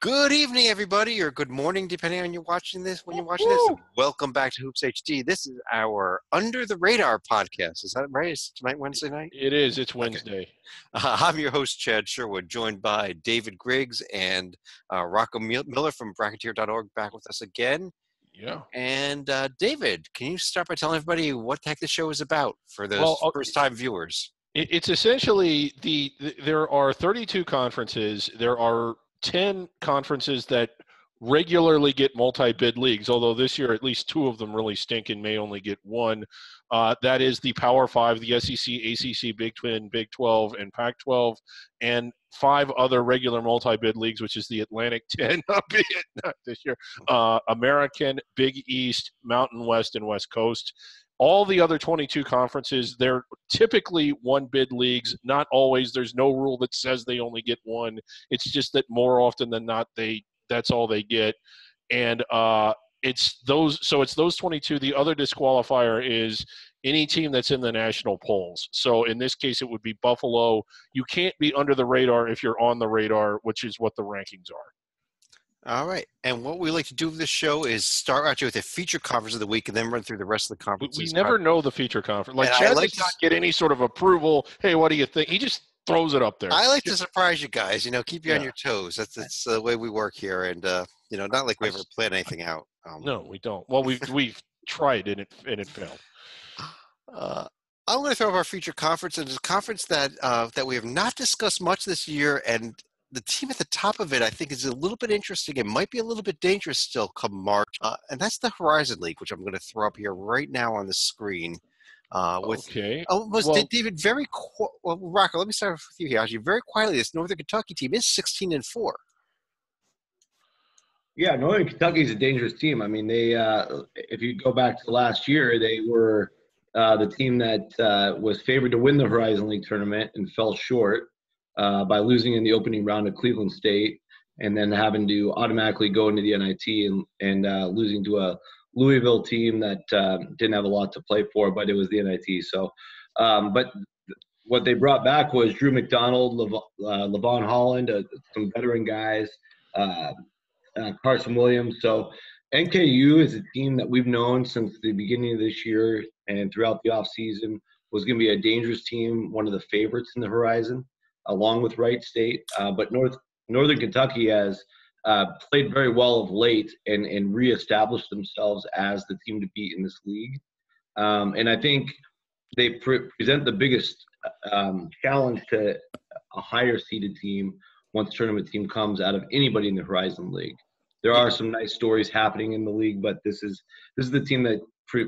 Good evening, everybody, or good morning, depending on when you're watching this. Woo! Welcome back to Hoops HD. This is our Under the Radar podcast. Is that right? Is tonight Wednesday night? It is. It's Okay. Wednesday. I'm your host, Chad Sherwood, joined by David Griggs and Rocco Miller from Bracketeer.org back with us again. Yeah. And David, can you start by telling everybody what the heck the show is about for those first-time viewers? It's essentially there are 32 conferences. There are 10 conferences that regularly get multi-bid leagues, although this year at least two of them really stink and may only get one. That is the Power Five, the SEC, ACC, Big 10, Big 12, and Pac-12, and five other regular multi-bid leagues, which is the Atlantic 10, not this year, American, Big East, Mountain West, and West Coast. All the other 22 conferences, they're typically one-bid leagues. Not always. There's no rule that says they only get one. It's just that more often than not, that's all they get. And it's those 22. The other disqualifier is any team that's in the national polls. So in this case, it would be Buffalo. You can't be under the radar if you're on the radar, which is what the rankings are. All right. And what we like to do with this show is start out with a feature conference of the week and then run through the rest of the conferences. We never know the feature conference. Like, Chad does not get any sort of approval. Hey, what do you think? He just throws it up there. I like to surprise you guys, keep you on your toes. That's the way we work here. And, not like we ever plan anything out. No, we don't. Well, we've tried and it failed. I'm going to throw up our feature conference. And it's a conference that we have not discussed much this year. And the team at the top of it, I think, is a little bit interesting. It might be a little bit dangerous still come March. And that's the Horizon League, which I'm going to throw up here right now on the screen. Okay. David, Rocco, let me start with you here. Actually, very quietly, this Northern Kentucky team is 16-4. Yeah, Northern Kentucky is a dangerous team. I mean, they if you go back to last year, they were the team that was favored to win the Horizon League tournament and fell short by losing in the opening round of Cleveland State, and then having to automatically go into the NIT and losing to a Louisville team that didn't have a lot to play for, but it was the NIT. So, but what they brought back was Drew McDonald, Levon Holland, some veteran guys, Carson Williams. So NKU is a team that we've known since the beginning of this year and throughout the offseason was going to be a dangerous team, one of the favorites in the Horizon, along with Wright State. But Northern Kentucky has played very well of late and reestablished themselves as the team to beat in this league. And I think they present the biggest challenge to a higher seeded team once tournament team comes out of anybody in the Horizon League. There are some nice stories happening in the league, but this is the team that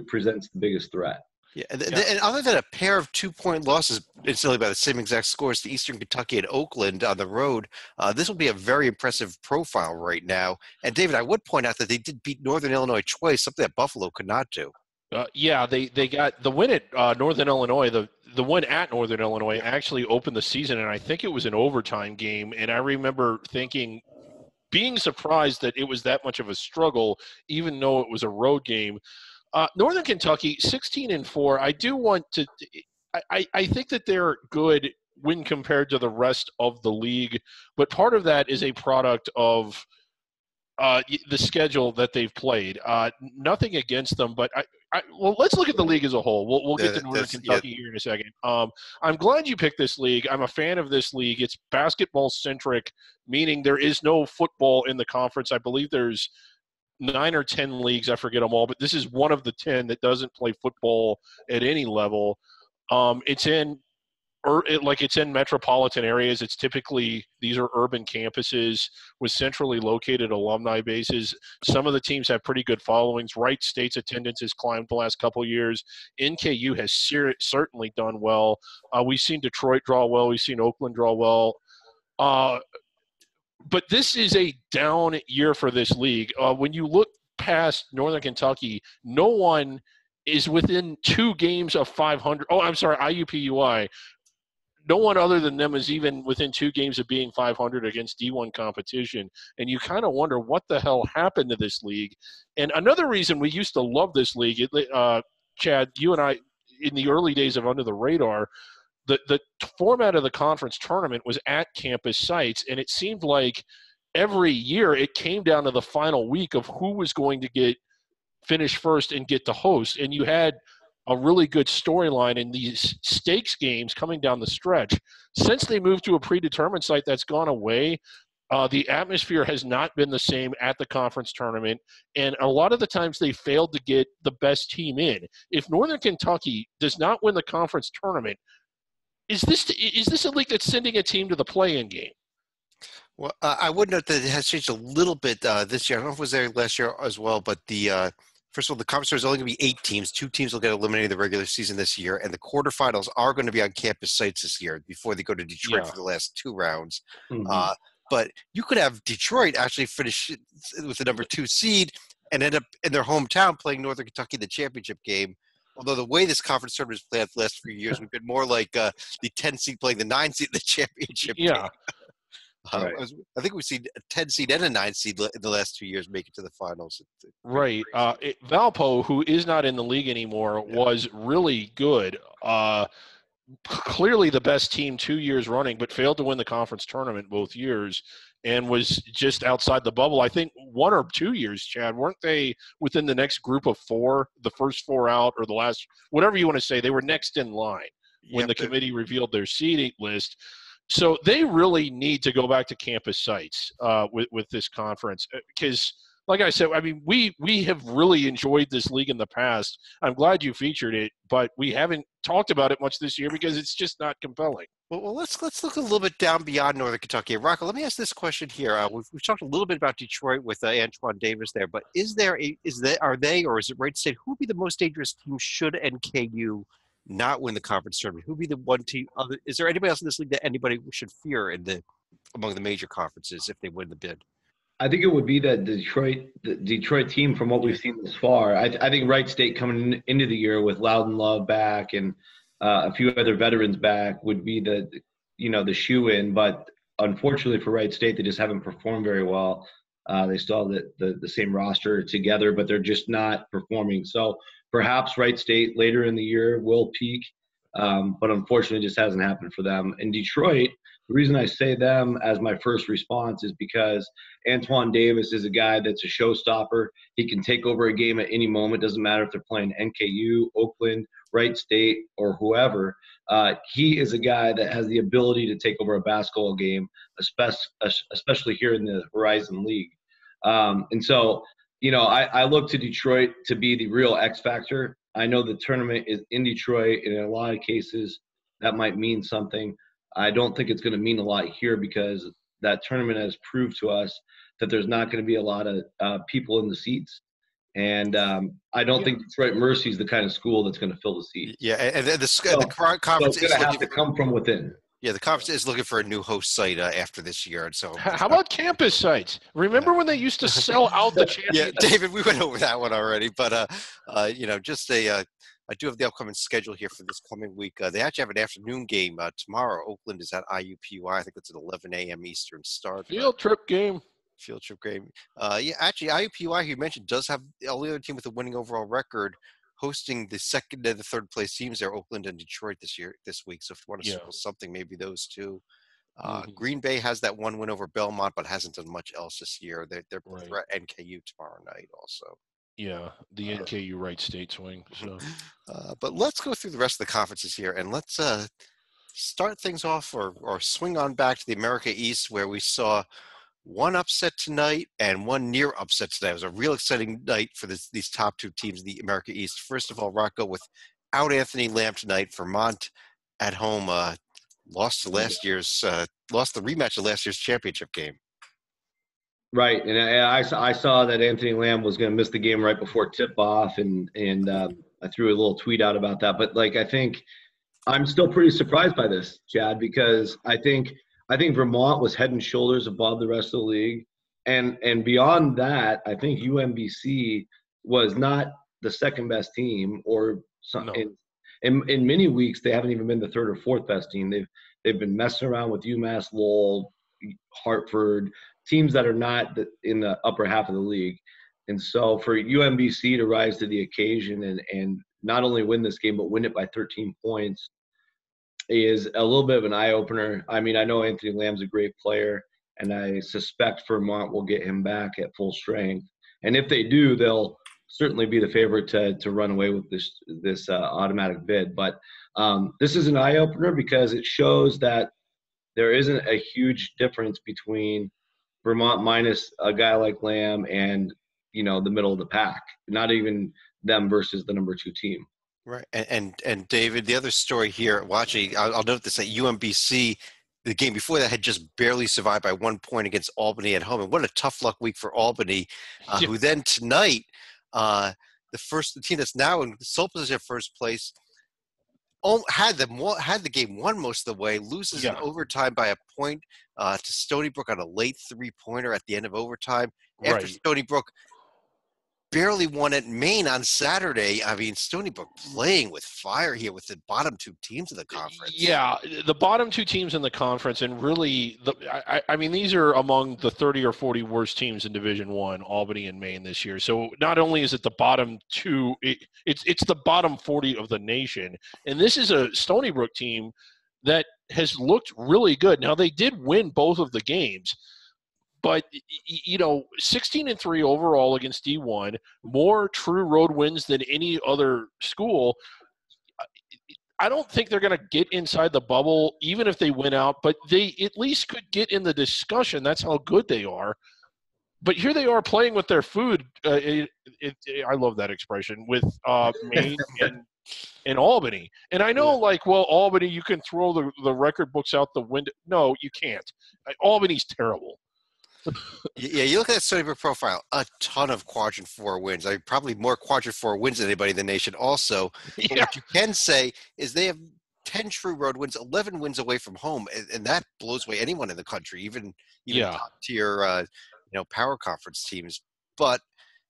presents the biggest threat. Yeah, and other than a pair of 2-point losses, instantly by the same exact scores to Eastern Kentucky and Oakland on the road, this will be a very impressive profile right now. And David, I would point out that they did beat Northern Illinois twice, something that Buffalo could not do. They got the win at Northern Illinois. The win at Northern Illinois actually opened the season, and I think it was an overtime game. And I remember being surprised that it was that much of a struggle, even though it was a road game. Northern Kentucky, 16-4. I do want to. I think that they're good when compared to the rest of the league, but part of that is a product of the schedule that they've played. Nothing against them, but well, let's look at the league as a whole. We'll get to Northern Kentucky here in a second. I'm glad you picked this league. I'm a fan of this league. It's basketball-centric, meaning there is no football in the conference. I believe there's 9 or 10 leagues. I forget them all, but this is one of the 10 that doesn't play football at any level. It's in metropolitan areas. It's typically, these are urban campuses with centrally located alumni bases. Some of the teams have pretty good followings. Wright State's attendance has climbed the last couple of years. NKU has certainly done well. We've seen Detroit draw well. We've seen Oakland draw well. But this is a down year for this league. When you look past Northern Kentucky, no one is within 2 games of 500. Oh, I'm sorry, IUPUI. No one other than them is even within 2 games of being 500 against D1 competition. And you kind of wonder what the hell happened to this league. And another reason we used to love this league, Chad, you and I, in the early days of Under the Radar, the format of the conference tournament was at campus sites, and it seemed like every year it came down to the final week of who was going to finish first and get to host. And you had a really good storyline in these stakes games coming down the stretch. Since they moved to a predetermined site, that's gone away. The atmosphere has not been the same at the conference tournament, and a lot of the times they failed to get the best team in. If Northern Kentucky does not win the conference tournament, is this a league that's sending a team to the play-in game? Well, I would note that it has changed a little bit this year. I don't know if it was there last year as well, but first of all, the conference is only going to be 8 teams. 2 teams will get eliminated in the regular season this year, and the quarterfinals are going to be on campus sites this year before they go to Detroit for the last 2 rounds. Mm-hmm. But you could have Detroit actually finish with the number 2 seed and end up in their hometown playing Northern Kentucky in the championship game. Although the way this conference tournament has played out the last few years, we've been more like the 10 seed playing the 9 seed in the championship game. Right. I think we've seen a 10 seed and a 9 seed in the last 2 years make it to the finals. Right. Valpo, who is not in the league anymore, was really good. Clearly the best team 2 years running, but failed to win the conference tournament both years and was just outside the bubble. I think 1 or 2 years, Chad, weren't they within the next group of 4, the first 4 out, or the last, whatever you want to say, they were next in line when the committee revealed their seeding list. So they really need to go back to campus sites with this conference because, like I said, I mean, we have really enjoyed this league in the past. I'm glad you featured it, but we haven't talked about it much this year because it's just not compelling. Well, let's look a little bit down beyond Northern Kentucky. Rocco, let me ask this question here. We've talked a little bit about Detroit with Antoine Davis there, but are they or is it Wright State? Who would be the most dangerous team should NKU not win the conference tournament? Who would be the one team? Is there anybody else in this league that anybody should fear among the major conferences if they win the bid? I think it would be the Detroit team from what we've seen this far. I think Wright State coming into the year with Loudon Love back and a few other veterans back would be the shoe-in. But unfortunately for Wright State, they just haven't performed very well. They still have the same roster together, but they're just not performing. So perhaps Wright State later in the year will peak, but unfortunately it just hasn't happened for them. In Detroit, the reason I say them as my first response is because Antoine Davis is a guy that's a showstopper. He can take over a game at any moment. Doesn't matter if they're playing NKU, Oakland, Wright State, or whoever. He is a guy that has the ability to take over a basketball game, especially here in the Horizon League. And so, I look to Detroit to be the real X factor. I know the tournament is in Detroit, and in a lot of cases that might mean something. I don't think it's going to mean a lot here because that tournament has proved to us that there's not going to be a lot of people in the seats. And I don't think Detroit Mercy is the kind of school that's going to fill the seat. Yeah, and the conference is going to have to come from within. Yeah, the conference is looking for a new host site after this year. And so, how about campus sites? Remember when they used to sell out the championship? Yeah, David, we went over that one already. But, I do have the upcoming schedule here for this coming week. They actually have an afternoon game tomorrow. Oakland is at IUPUI. I think it's at 11 a.m. Eastern start. Field trip game. Actually, IUPUI, who you mentioned, does have the only other team with a winning overall record hosting the second and the third place teams there, Oakland and Detroit this week. So if you want to circle something, maybe those two. Green Bay has that one win over Belmont, but hasn't done much else this year. They're both at NKU tomorrow night also. Yeah, the NKU Wright State swing. So, but let's go through the rest of the conferences here, and let's start things off or swing on back to the America East, where we saw one upset tonight and one near upset today. It was a real exciting night for these top 2 teams in the America East. First of all, Rocco, without Anthony Lamb tonight, Vermont at home lost the rematch of last year's championship game. Right, and I saw that Anthony Lamb was going to miss the game right before tip-off, and I threw a little tweet out about that. But I think I'm still pretty surprised by this, Chad, because I think Vermont was head and shoulders above the rest of the league, and beyond that, I think UMBC was not the second best team, or some, in many weeks they haven't even been the third or fourth best team. They've been messing around with UMass Lowell, Hartford, teams that are not in the upper half of the league. And so for UMBC to rise to the occasion and not only win this game, but win it by 13 points is a little bit of an eye-opener. I mean, I know Anthony Lamb's a great player, and I suspect Vermont will get him back at full strength. And if they do, they'll certainly be the favorite to run away with this automatic bid. But this is an eye opener because it shows that there isn't a huge difference between Vermont minus a guy like Lamb and the middle of the pack. Not even them versus the number 2 team. Right, and David, the other story here, watching, I'll note this, that UMBC, the game before that, had just barely survived by 1 point against Albany at home. And what a tough luck week for Albany, who then tonight, the team that's now in sole position of first place, had the game won most of the way, loses in overtime by a point to Stony Brook on a late 3-pointer at the end of overtime. After Stony Brook barely won at Maine on Saturday. I mean, Stony Brook playing with fire here with the bottom 2 teams of the conference. Yeah, the bottom 2 teams in the conference, and really, I mean, these are among the 30 or 40 worst teams in Division I, Albany and Maine this year. So not only is it the bottom 2, it's the bottom 40 of the nation. And this is a Stony Brook team that has looked really good. Now, they did win both of the games. But, 16-3 overall against D1, more true road wins than any other school. I don't think they're going to get inside the bubble, even if they win out, but they at least could get in the discussion. That's how good they are. But here they are playing with their food. I love that expression, with Maine and Albany. And I know, Albany, you can throw the record books out the window. No, you can't. Albany's terrible. Yeah, you look at that Stony Brook profile, a ton of Quadrant 4 wins. I mean, probably more Quadrant 4 wins than anybody in the nation also. But what you can say is they have 10 true road wins, 11 wins away from home, and that blows away anyone in the country, even top-tier, power conference teams. But,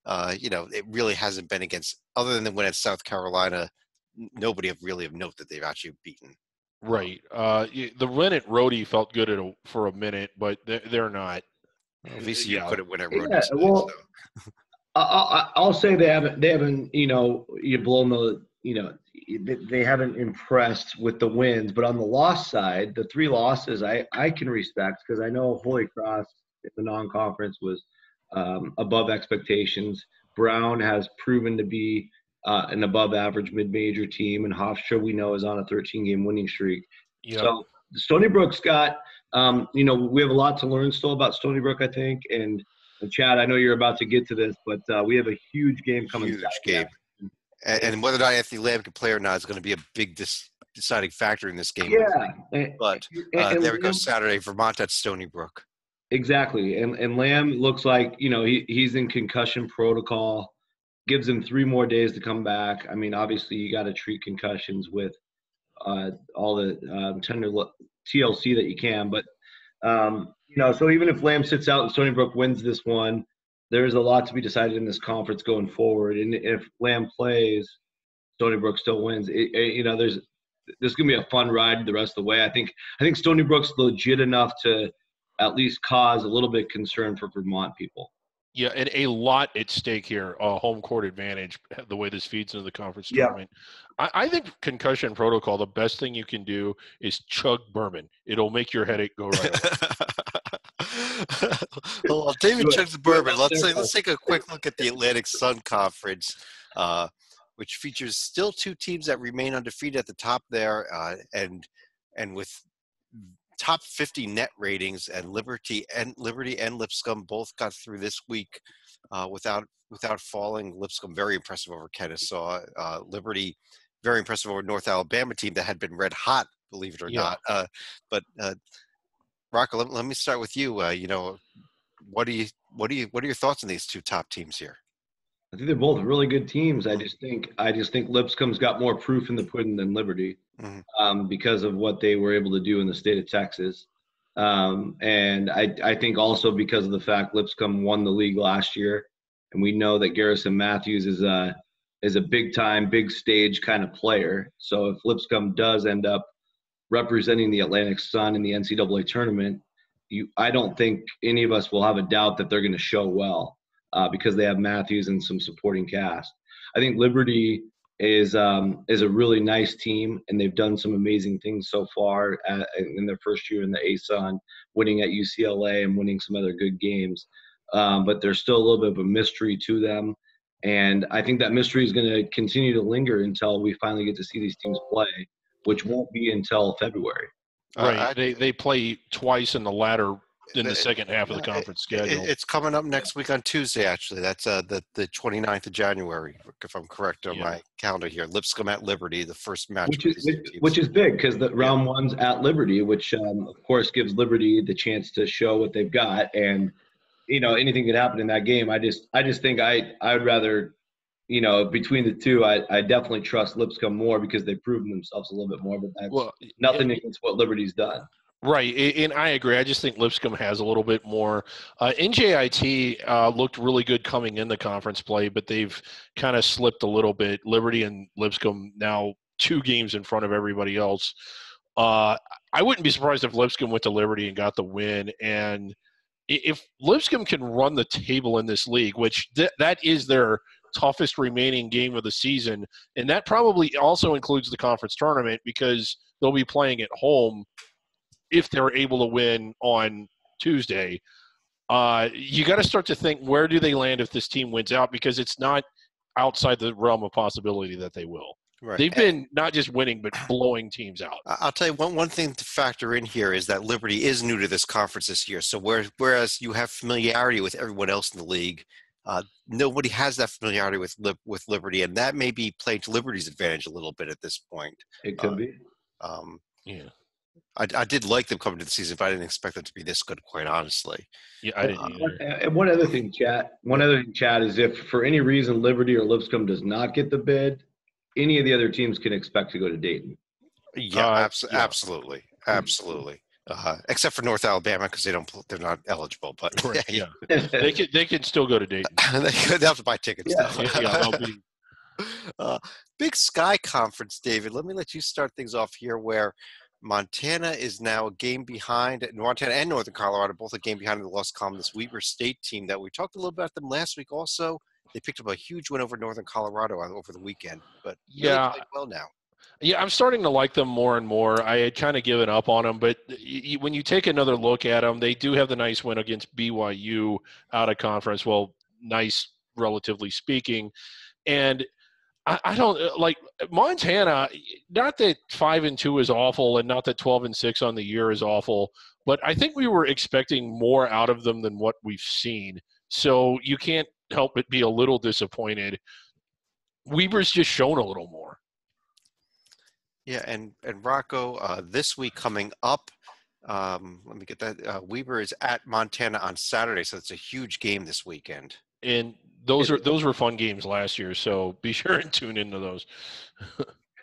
it really hasn't been against, other than the win at South Carolina, nobody of note that they've actually beaten. Right. The win at Rhodey felt good for a minute, but they're not. VCU couldn't win at Rhodey. Yeah, well, so. I'll say they haven't. You blown the. They haven't impressed with the wins, but on the loss side, the 3 losses I can respect, because I know Holy Cross in the non-conference was above expectations. Brown has proven to be an above-average mid-major team, and Hofstra we know is on a 13-game winning streak. Yep. So Stony Brook's got. We have a lot to learn still about Stony Brook, I think. And Chad, I know you're about to get to this, but we have a huge game coming. Huge game. And whether or not Anthony Lamb can play or not is going to be a big deciding factor in this game. Yeah. But there we go, Saturday, Vermont at Stony Brook. Exactly. And Lamb looks like, he's in concussion protocol, gives him 3 more days to come back. I mean, obviously you got to treat concussions with all the tender TLC that you can, but so even if Lamb sits out and Stony Brook wins this one, there's a lot to be decided in this conference going forward. And if Lamb plays, Stony Brook still wins. There's gonna be a fun ride the rest of the way. I think Stony Brook's legit enough to at least cause a little bit of concern for Vermont people. Yeah, and a lot at stake here, home court advantage, the way this feeds into the conference tournament. I think concussion protocol, the best thing you can do is chug bourbon. It'll make your headache go right away. Well, David chugs bourbon. Let's take a quick look at the Atlantic Sun Conference, which features still 2 teams that remain undefeated at the top there, and with top 50 net ratings, and Liberty and Lipscomb both got through this week without falling. Lipscomb very impressive over Kennesaw. Liberty very impressive over North Alabama team that had been red hot, believe it or not. But Rocco, let me start with you. What are your thoughts on these 2 top teams here? I think they're both really good teams. I just think Lipscomb's got more proof in the pudding than Liberty, because of what they were able to do in the state of Texas. And I think also because of the fact Lipscomb won the league last year, and we know that Garrison Matthews is a big time, big stage kind of player. So if Lipscomb does end up representing the Atlantic Sun in the NCAA tournament, I don't think any of us will have a doubt that they're going to show well. Because they have Matthews and some supporting cast. I think Liberty is a really nice team, and they've done some amazing things so far in their first year in the ASUN, winning at UCLA and winning some other good games. But there's still a little bit of a mystery to them, and I think that mystery is going to continue to linger until we finally get to see these teams play, which won't be until February. Right. They play twice in the second half of the conference schedule. It's coming up next week on Tuesday, actually. That's the 29th of January, if I'm correct on my calendar here. Lipscomb at Liberty, the first match. Which is big because the round one's at Liberty, which of course gives Liberty the chance to show what they've got. And, anything could happen in that game. I just think I would rather, between the two, I definitely trust Lipscomb more because they've proven themselves a little bit more. But that's nothing against what Liberty's done. Right, and I agree. I just think Lipscomb has a little bit more. NJIT looked really good coming in the conference play, but they've kind of slipped a little bit. Liberty and Lipscomb now 2 games in front of everybody else. I wouldn't be surprised if Lipscomb went to Liberty and got the win. And if Lipscomb can run the table in this league, which that is their toughest remaining game of the season, and that probably also includes the conference tournament because they'll be playing at home if they're able to win on Tuesday. You got to start to think, where do they land if this team wins out? Because it's not outside the realm of possibility that they will. Right. They've been not just winning, but blowing teams out. I'll tell you one thing to factor in here is that Liberty is new to this conference this year. So whereas you have familiarity with everyone else in the league, nobody has that familiarity with Liberty, and that may be playing to Liberty's advantage a little bit at this point. It could be. Yeah. I did like them coming to the season, but I didn't expect them to be this good, quite honestly. Yeah, I didn't either. And one other thing, Chad, is if for any reason Liberty or Lipscomb does not get the bid, any of the other teams can expect to go to Dayton. Yeah, absolutely. Except for North Alabama because they're not eligible. But right, yeah, they can still go to Dayton. They have to buy tickets. Yeah. Big Sky Conference, David. Let me let you start things off here, where Montana is now a game behind. Montana and Northern Colorado both a game behind in the loss column. This Weber State team that we talked a little about them last week. Also, they picked up a huge win over Northern Colorado over the weekend. But really played well now. Yeah, I'm starting to like them more and more. I had kind of given up on them, but when you take another look at them, they do have the nice win against BYU out of conference. Well, nice, relatively speaking, and I don't like Montana. Not that 5-2 is awful, and not that 12-6 on the year is awful, but I think we were expecting more out of them than what we've seen. So you can't help but be a little disappointed. Weber's just shown a little more. Yeah, and Rocco, this week coming up, let me get that. Weber is at Montana on Saturday, so it's a huge game this weekend. And those were fun games last year, so be sure and tune into those.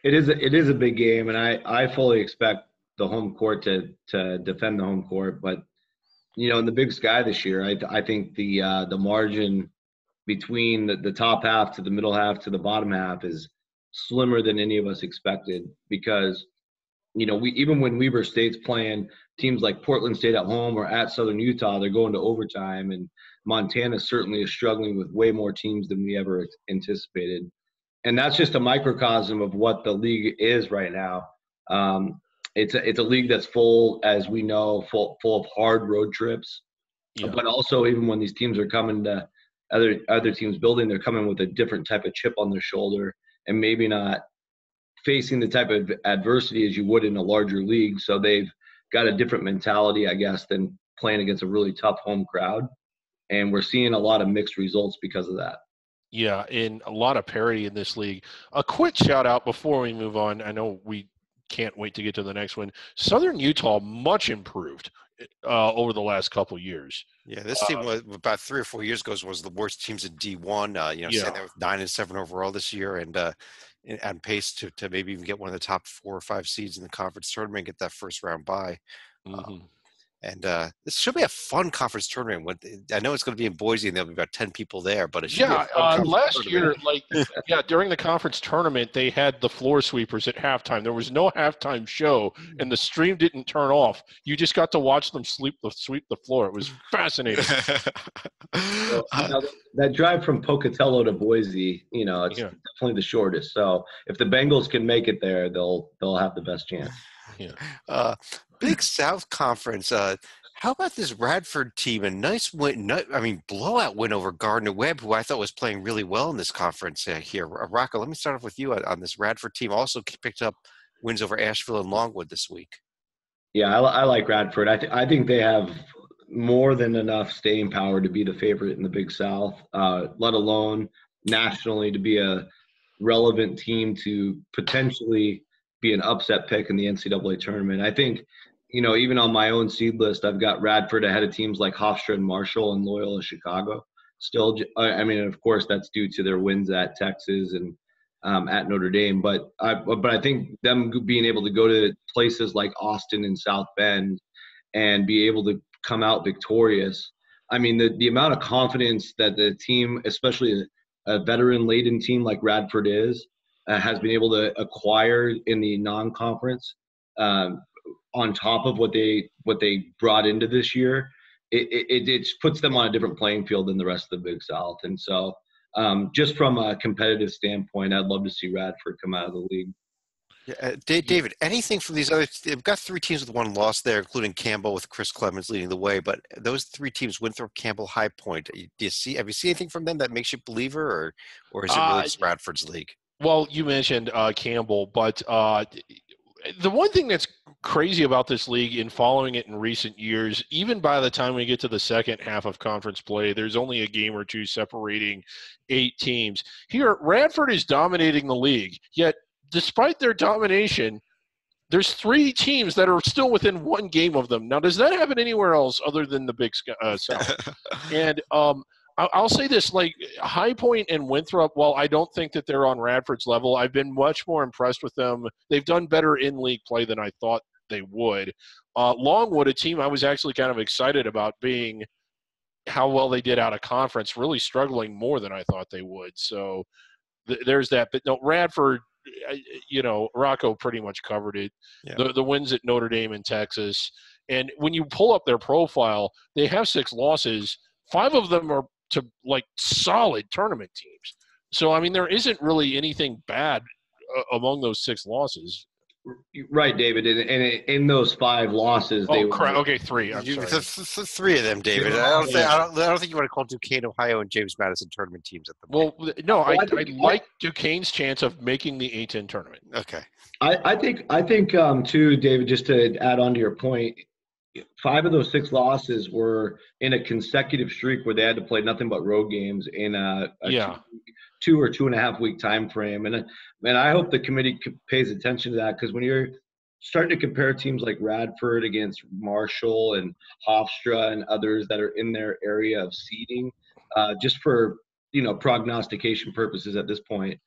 It is a big game, and I fully expect the home court to defend the home court. But in the Big Sky this year, I think the margin between the top half to the middle half to the bottom half is slimmer than any of us expected, because even when Weber State's playing teams like Portland State at home or at Southern Utah, they're going to overtime, and Montana certainly is struggling with way more teams than we ever anticipated. And that's just a microcosm of what the league is right now. It's a league that's full, as we know, full of hard road trips. Yeah. But also, even when these teams are coming to other teams building, they're coming with a different type of chip on their shoulder and maybe not facing the type of adversity as you would in a larger league. So they've got a different mentality, I guess, than playing against a really tough home crowd. And we're seeing a lot of mixed results because of that. Yeah, and a lot of parity in this league. A quick shout out before we move on. I know we can't wait to get to the next one. Southern Utah, much improved over the last couple years. Yeah, this team was about 3 or 4 years ago was the worst teams in D1. Saying they were 9-7 overall this year, and on pace to maybe even get one of the top 4 or 5 seeds in the conference tournament and get that first round bye. Mm-hmm. And this should be a fun conference tournament. I know it's going to be in Boise, and there'll be about 10 people there, but it should be a fun conference last tournament. year, during the conference tournament, they had the floor sweepers at halftime. There was no halftime show, and the stream didn't turn off. You just got to watch them sweep the floor. It was fascinating. Well, that drive from Pocatello to Boise, it's definitely the shortest. So if the Bengals can make it there, they'll have the best chance. Yeah. Big South Conference. How about this Radford team? A nice win. Blowout win over Gardner Webb, who I thought was playing really well in this conference here. Rocco, let me start off with you on this Radford team. Also picked up wins over Asheville and Longwood this week. Yeah, I like Radford. I think they have more than enough staying power to be the favorite in the Big South, let alone nationally to be a relevant team to potentially be an upset pick in the NCAA tournament. I think, even on my own seed list, I've got Radford ahead of teams like Hofstra and Marshall and Loyola Chicago. Still, of course, that's due to their wins at Texas and at Notre Dame. But I think them being able to go to places like Austin and South Bend and be able to come out victorious. I mean, the amount of confidence that the team, especially a veteran-laden team like Radford has been able to acquire in the non-conference, on top of what they brought into this year, it puts them on a different playing field than the rest of the Big South. And so, just from a competitive standpoint, I'd love to see Radford come out of the league. Yeah, David, anything from these other? They've got 3 teams with 1 loss there, including Campbell with Chris Clemens leading the way. But those 3 teams: Winthrop, Campbell, High Point. Have you seen anything from them that makes you a believer, or is it really just Radford's league? Well, you mentioned Campbell, but the one thing that's crazy about this league in following it in recent years, even by the time we get to the second half of conference play, there's only a game or 2 separating 8 teams. Here, Radford is dominating the league, yet despite their domination, there's 3 teams that are still within 1 game of them. Now, does that happen anywhere else other than the Big South? And I'll say this, like High Point and Winthrop, while I don't think that they're on Radford's level, I've been much more impressed with them. They've done better in league play than I thought they would. Longwood, a team I was actually kind of excited about being how well they did out of conference, really struggling more than I thought they would. So there's that. But no, Radford, Rocco pretty much covered it. Yeah. The wins at Notre Dame and Texas. And when you pull up their profile, they have 6 losses. 5 of them are to solid tournament teams. So, I mean, there isn't really anything bad among those 6 losses. Right, David. And in those 5 losses, they were okay. 3. I'm sorry. 3 of them, David. I don't think you want to call Duquesne, Ohio, and James Madison tournament teams at the moment. Well, no, I like Duquesne's chance of making the A-10 tournament. Okay. I think too, David. Just to add on to your point, 5 of those 6 losses were in a consecutive streak where they had to play nothing but road games in a 2 or 2.5 week time frame. And I hope the committee pays attention to that, because when you're starting to compare teams like Radford against Marshall and Hofstra and others that are in their area of seeding, just for prognostication purposes at this point,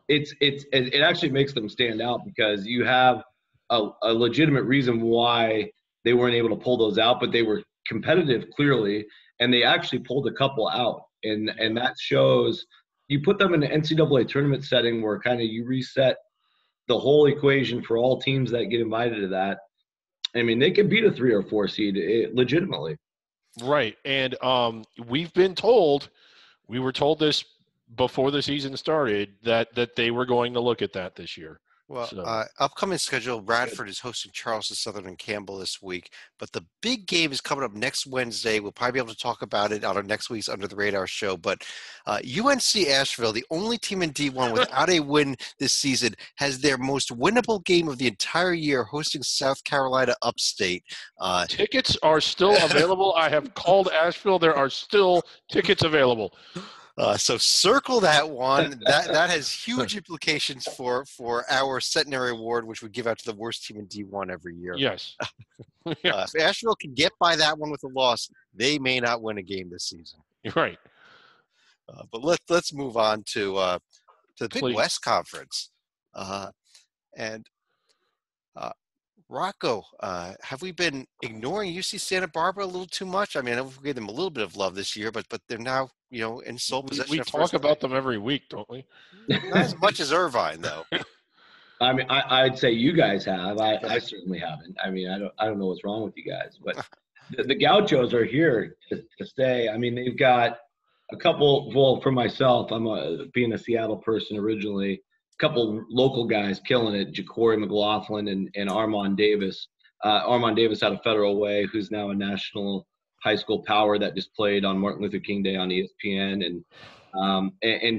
it actually makes them stand out, because you have a legitimate reason why they weren't able to pull those out, but they were competitive clearly, and they actually pulled a couple out, and that shows. You put them in an NCAA tournament setting where kind of you reset the whole equation for all teams that get invited to that. I mean, they could beat a 3 or 4 seed legitimately. Right, and we were told this before the season started that they were going to look at that this year. Well, upcoming schedule, Radford is hosting Charleston Southern and Campbell this week, but the big game is coming up next Wednesday. We'll probably be able to talk about it on our next week's Under the Radar show, but UNC Asheville, the only team in D1 without a win this season, has their most winnable game of the entire year, hosting South Carolina Upstate. Tickets are still available. I have called Asheville. There are still tickets available. So circle that one. That has huge implications for our Centenary Award, which we give out to the worst team in D1 every year. Yes. If Asheville can get by that one with a loss, they may not win a game this season. Right. But let's move on to the Big West Conference, and Rocco, have we been ignoring UC Santa Barbara a little too much? I mean, I know we gave them a little bit of love this year, but they're now, in sole possession We of talk first. about them every week, don't we? Not as much as Irvine, though. I mean, I'd say you guys have. I certainly haven't. I mean, I don't know what's wrong with you guys, but the Gauchos are here to stay. I mean, they've got a couple. Well, for myself, being a Seattle person originally. A couple local guys killing it: Ja'Cory McLaughlin and Armand Davis. Armand Davis out of Federal Way, who's now a national high school power that just played on Martin Luther King Day on ESPN, and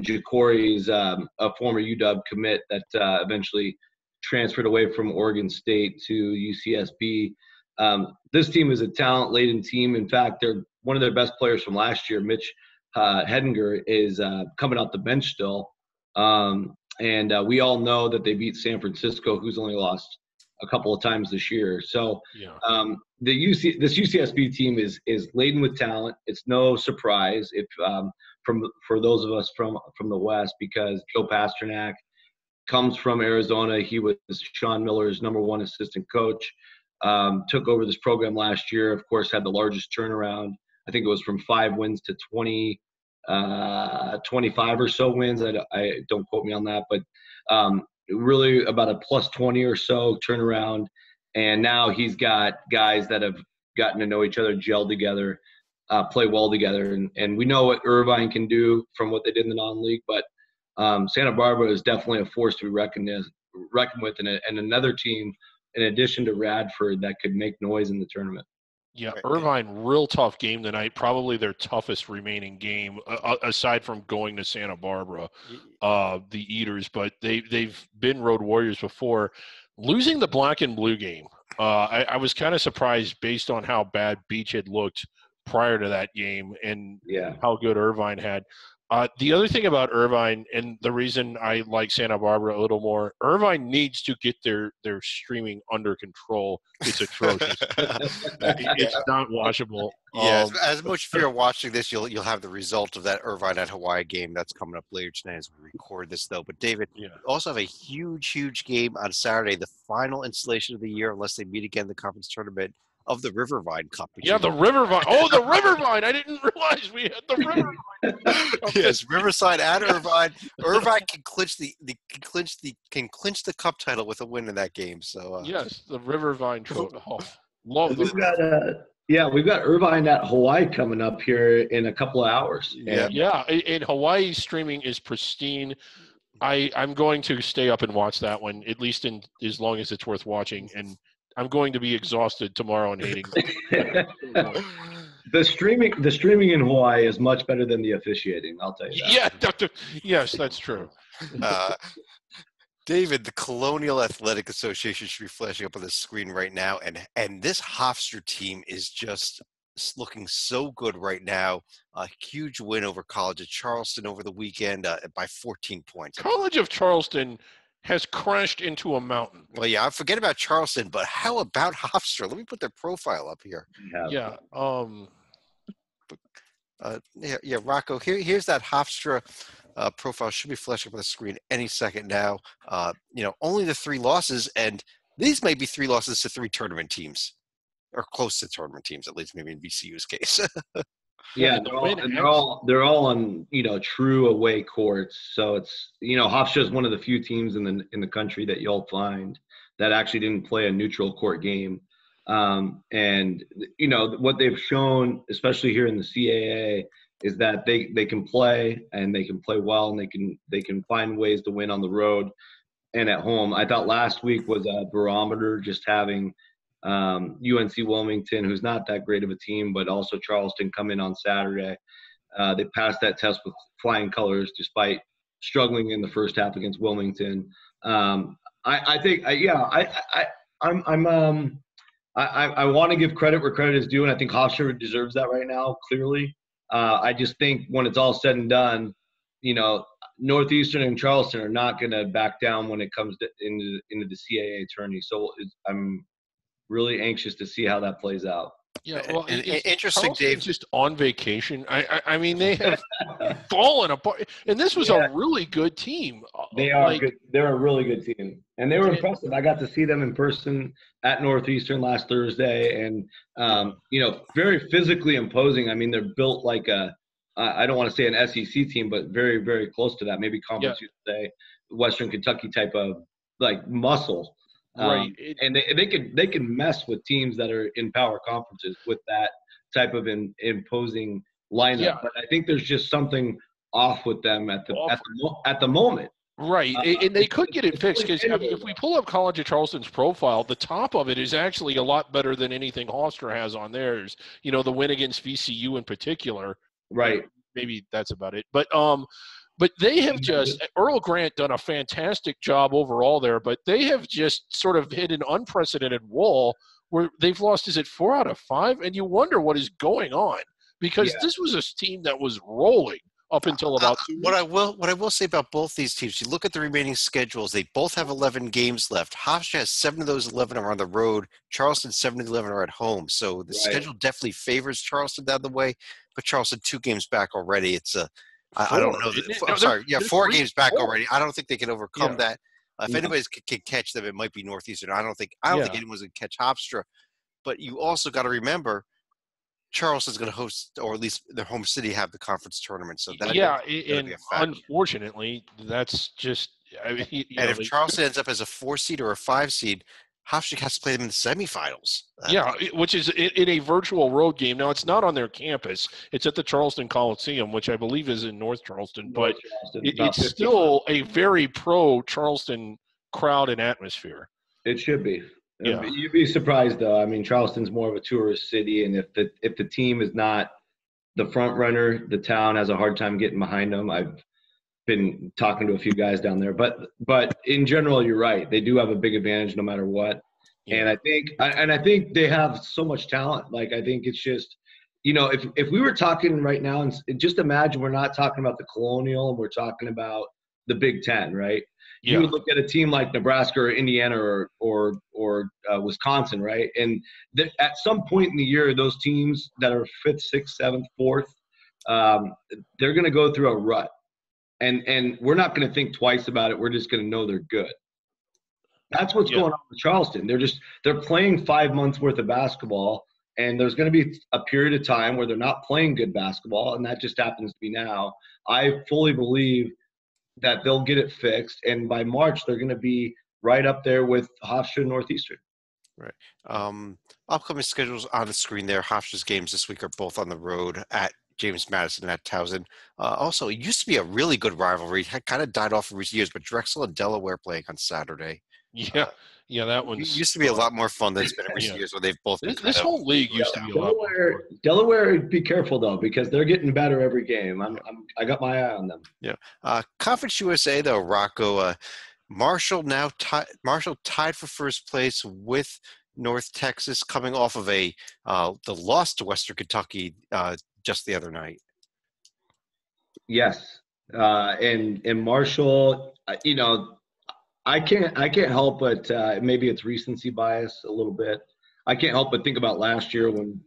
Ja'Cory's a former UW commit that eventually transferred away from Oregon State to UCSB. This team is a talent-laden team. In fact, they're one of their best players from last year, Mitch Hedinger, is coming off the bench still. And we all know that they beat San Francisco, who's only lost a couple of times this year. So this UCSB team is laden with talent. It's no surprise if for those of us from the West, because Joe Pasternak comes from Arizona. He was Sean Miller's #1 assistant coach. Took over this program last year. Of course, had the largest turnaround. I think it was from 5 wins to 25 or so wins. I don't quote me on that, but really about a +20 or so turnaround. And now he's got guys that have gotten to know each other, gel together, play well together. And we know what Irvine can do from what they did in the non-league, but Santa Barbara is definitely a force to be reckoned with, and another team in addition to Radford that could make noise in the tournament. Yeah, Irvine, real tough game tonight. Probably their toughest remaining game, aside from going to Santa Barbara, the Eaters. But they've been road warriors before. Losing the black and blue game, I was kind of surprised based on how bad Beach had looked prior to that game and how good Irvine had. The other thing about Irvine, and the reason I like Santa Barbara a little more, Irvine needs to get their streaming under control. It's atrocious. It's not watchable. Yeah, as much if you're watching this, you'll have the result of that Irvine at Hawaii game that's coming up later tonight as we record this, though. But David, also have a huge game on Saturday, the final installation of the year, unless they meet again in the conference tournament, of the Rivervine Cup. Yeah, the Rivervine. Oh, the Rivervine. I didn't realize we had the Rivervine. Yes, Riverside at Irvine. Irvine can clinch the cup title with a win in that game. So yes, the Rivervine trophy. Oh, love we've got Irvine at Hawaii coming up here in a couple of hours. Yeah. And Hawaii's streaming is pristine. I'm going to stay up and watch that one, at least in as long as it's worth watching. And I'm going to be exhausted tomorrow and hating The streaming in Hawaii is much better than the officiating. I'll tell you that. Yeah, yes, that's true. David, the Colonial Athletic Association should be flashing up on the screen right now, and this Hofstra team is just looking so good right now. A huge win over College of Charleston over the weekend by 14 points. College of Charleston has crashed into a mountain. Well, yeah, I forget about Charleston, but how about Hofstra? Let me put their profile up here. Yeah. Rocco, here's that Hofstra profile. Should be flashing up on the screen any second now. Only the 3 losses, and these may be 3 losses to 3 tournament teams, or close to tournament teams, at least maybe in VCU's case. Yeah, they're all on true away courts. So it's Hofstra is one of the few teams in the country that you'll find that actually didn't play a neutral court game. And what they've shown, especially here in the CAA, is that they can play, and they can play well, and they can find ways to win on the road and at home. I thought last week was a barometer, just having UNC Wilmington, who's not that great of a team, but also Charleston come in on Saturday. They passed that test with flying colors despite struggling in the first half against Wilmington. I want to give credit where credit is due, and I think Hofstra deserves that right now, clearly. I just think when it's all said and done, Northeastern and Charleston are not going to back down when it comes into the CAA tourney. So I'm really anxious to see how that plays out. Yeah, well, Interesting, Charleston Dave. just on vacation. I mean, they have fallen apart, and this was a really good team. They are good. They're a really good team, and they were impressive. I got to see them in person at Northeastern last Thursday, and very physically imposing. I mean, they're built like I don't want to say an SEC team, but very, very close to that. Maybe Conference USA, Western Kentucky type of like muscle. Right. And they can mess with teams that are in power conferences with that type of imposing lineup. Yeah. But I think there's just something off with them at the moment. Right, and they could get it fixed because if we pull up College of Charleston's profile, the top of it is actually a lot better than anything Hofstra has on theirs. The win against VCU in particular. Right. Maybe that's about it. But they have just – Earl Grant done a fantastic job overall there, but they have just sort of hit an unprecedented wall where they've lost, is it 4 out of 5? And you wonder what is going on because this was a team that was rolling up until about 2 weeks. What I will say about both these teams, you look at the remaining schedules, they both have 11 games left. Hofstra has 7 of those 11 are on the road. Charleston, 7 of the 11 are at home. So the schedule definitely favors Charleston down the way, but Charleston 2 games back already. It's I don't know. I'm sorry. Yeah, 4 games back already. I don't think they can overcome that. If anybody's can catch them, it might be Northeastern. I don't think anyone's going to catch Hofstra. But you also got to remember, Charleston's going to host, or at least their home city have the conference tournament. So that and unfortunately, that's just. I mean, if Charleston ends up as a 4 seed or a 5 seed, Hofstra has to play them in the semifinals. Which is in a virtual road game. Now, it's not on their campus. It's at the Charleston Coliseum, which I believe is in North Charleston. But it's still a very pro-Charleston crowd and atmosphere. It should be. Yeah. You'd be surprised, though. I mean, Charleston's more of a tourist city, and if the team is not the front runner, the town has a hard time getting behind them. I've been talking to a few guys down there, but in general, you're right. They do have a big advantage no matter what. Yeah. And I think they have so much talent. Like, I think it's just, if we were talking right now, and just imagine we're not talking about the Colonial and we're talking about the Big Ten, right? Yeah. You would look at a team like Nebraska or Indiana or Wisconsin, right? And at some point in the year, those teams that are 5th, 6th, 7th, 4th, they're going to go through a rut. And we're not going to think twice about it. We're just going to know they're good. That's what's going on with Charleston. They're playing 5 months worth of basketball, and there's going to be a period of time where they're not playing good basketball, and that just happens to be now. I fully believe that they'll get it fixed, and by March they're going to be right up there with Hofstra and Northeastern. Right. Upcoming schedules on the screen there. Hofstra's games this week are both on the road at James Madison at Towson. Also, it used to be a really good rivalry. It had kind of died off in recent years, but Drexel and Delaware playing on Saturday. That one used to be a lot more fun than it's been in recent years. Where they've both been this whole league used to be a lot more fun. Delaware, be careful though, because they're getting better every game. I got my eye on them. Yeah. Conference USA though, Rocco. Marshall tied for first place with North Texas, coming off of the loss to Western Kentucky just the other night. Yes, and Marshall, I can't help but maybe it's recency bias a little bit. I can't help but think about last year when,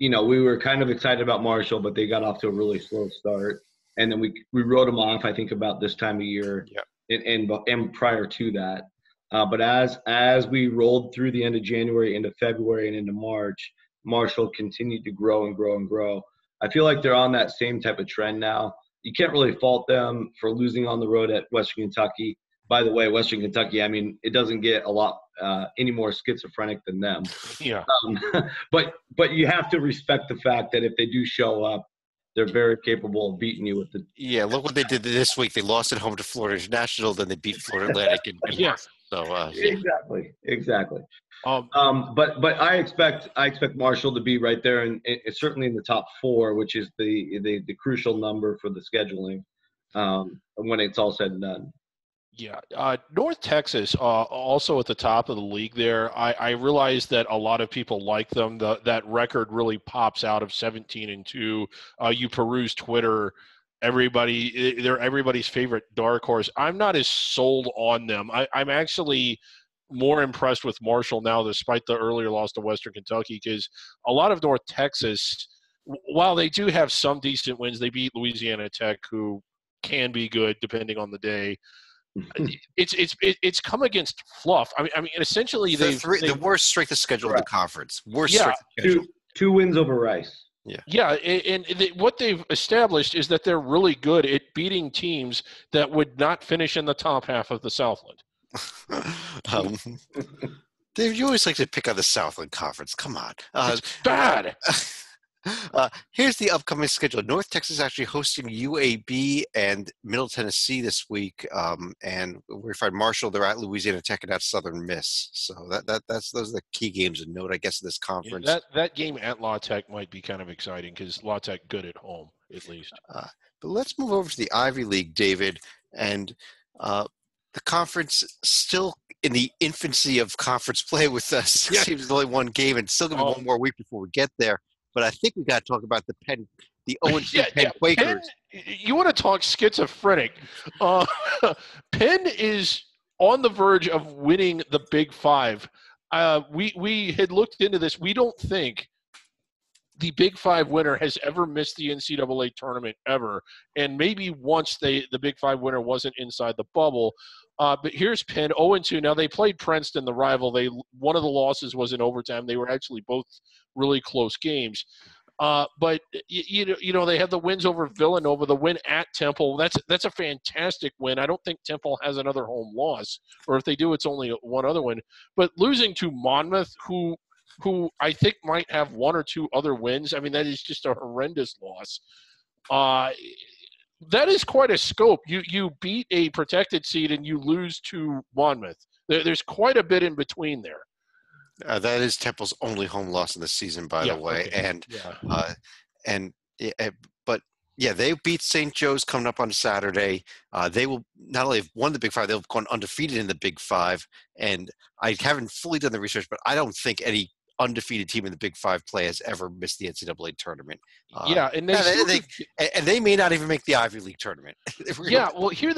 we were kind of excited about Marshall, but they got off to a really slow start, and then we wrote them off. I think about this time of year, and prior to that. But as we rolled through the end of January, into February, and into March, Marshall continued to grow and grow and grow. I feel like they're on that same type of trend now. You can't really fault them for losing on the road at Western Kentucky. By the way, Western Kentucky, I mean, it doesn't get a lot any more schizophrenic than them. Yeah. But you have to respect the fact that if they do show up, they're very capable of beating you with the. Yeah, look what they did this week. They lost at home to Florida International, then they beat Florida Atlantic. So exactly. But I expect Marshall to be right there, and certainly in the top 4, which is the crucial number for the scheduling when it's all said and done. Yeah, North Texas also at the top of the league there. I realize that a lot of people like them. That record really pops out of 17-2. You peruse Twitter, they're everybody's favorite dark horse. I'm not as sold on them. I'm actually more impressed with Marshall now, despite the earlier loss to Western Kentucky, because a lot of North Texas, while they do have some decent wins, they beat Louisiana Tech, who can be good depending on the day. It's come against fluff. I mean, essentially the worst strength of schedule in the conference. Worst strength of schedule. Two wins over Rice. Yeah, and what they've established is that they're really good at beating teams that would not finish in the top half of the Southland. Dave, you always like to pick on the Southland Conference. Come on. It's bad. Here's the upcoming schedule. North Texas is actually hosting UAB and Middle Tennessee this week, and we find Marshall. They're at Louisiana Tech and at Southern Miss. So those are the key games to note, I guess, in this conference. Yeah, that game at La Tech might be kind of exciting because La Tech good at home, at least. But let's move over to the Ivy League, David, and the conference still in the infancy of conference play with us. It seems there's only one game, and still going to be one more week before we get there. But I think we got to talk about the 0-2 Penn Quakers. You want to talk schizophrenic? Penn is on the verge of winning the Big Five. We had looked into this. We don't think the Big Five winner has ever missed the NCAA tournament ever, and maybe once the Big Five winner wasn't inside the bubble. But here's Penn, 0-2. Now, they played Princeton, the rival. One of the losses was in overtime. They were actually both really close games. But, you know, they have the wins over Villanova, the win at Temple. That's a fantastic win. I don't think Temple has another home loss, or if they do, it's only one other win. But losing to Monmouth, who I think might have one or two other wins, I mean, that is just a horrendous loss. That is quite a scope. You beat a protected seed and you lose to Monmouth. There's quite a bit in between there. That is Temple's only home loss in the season, by the way. Okay. But they beat St. Joe's coming up on Saturday. They will not only have won the Big Five, they'll have gone undefeated in the Big Five. And I haven't fully done the research, but I don't think any undefeated team in the Big Five play has ever missed the NCAA tournament. And they may not even make the Ivy League tournament. Well, here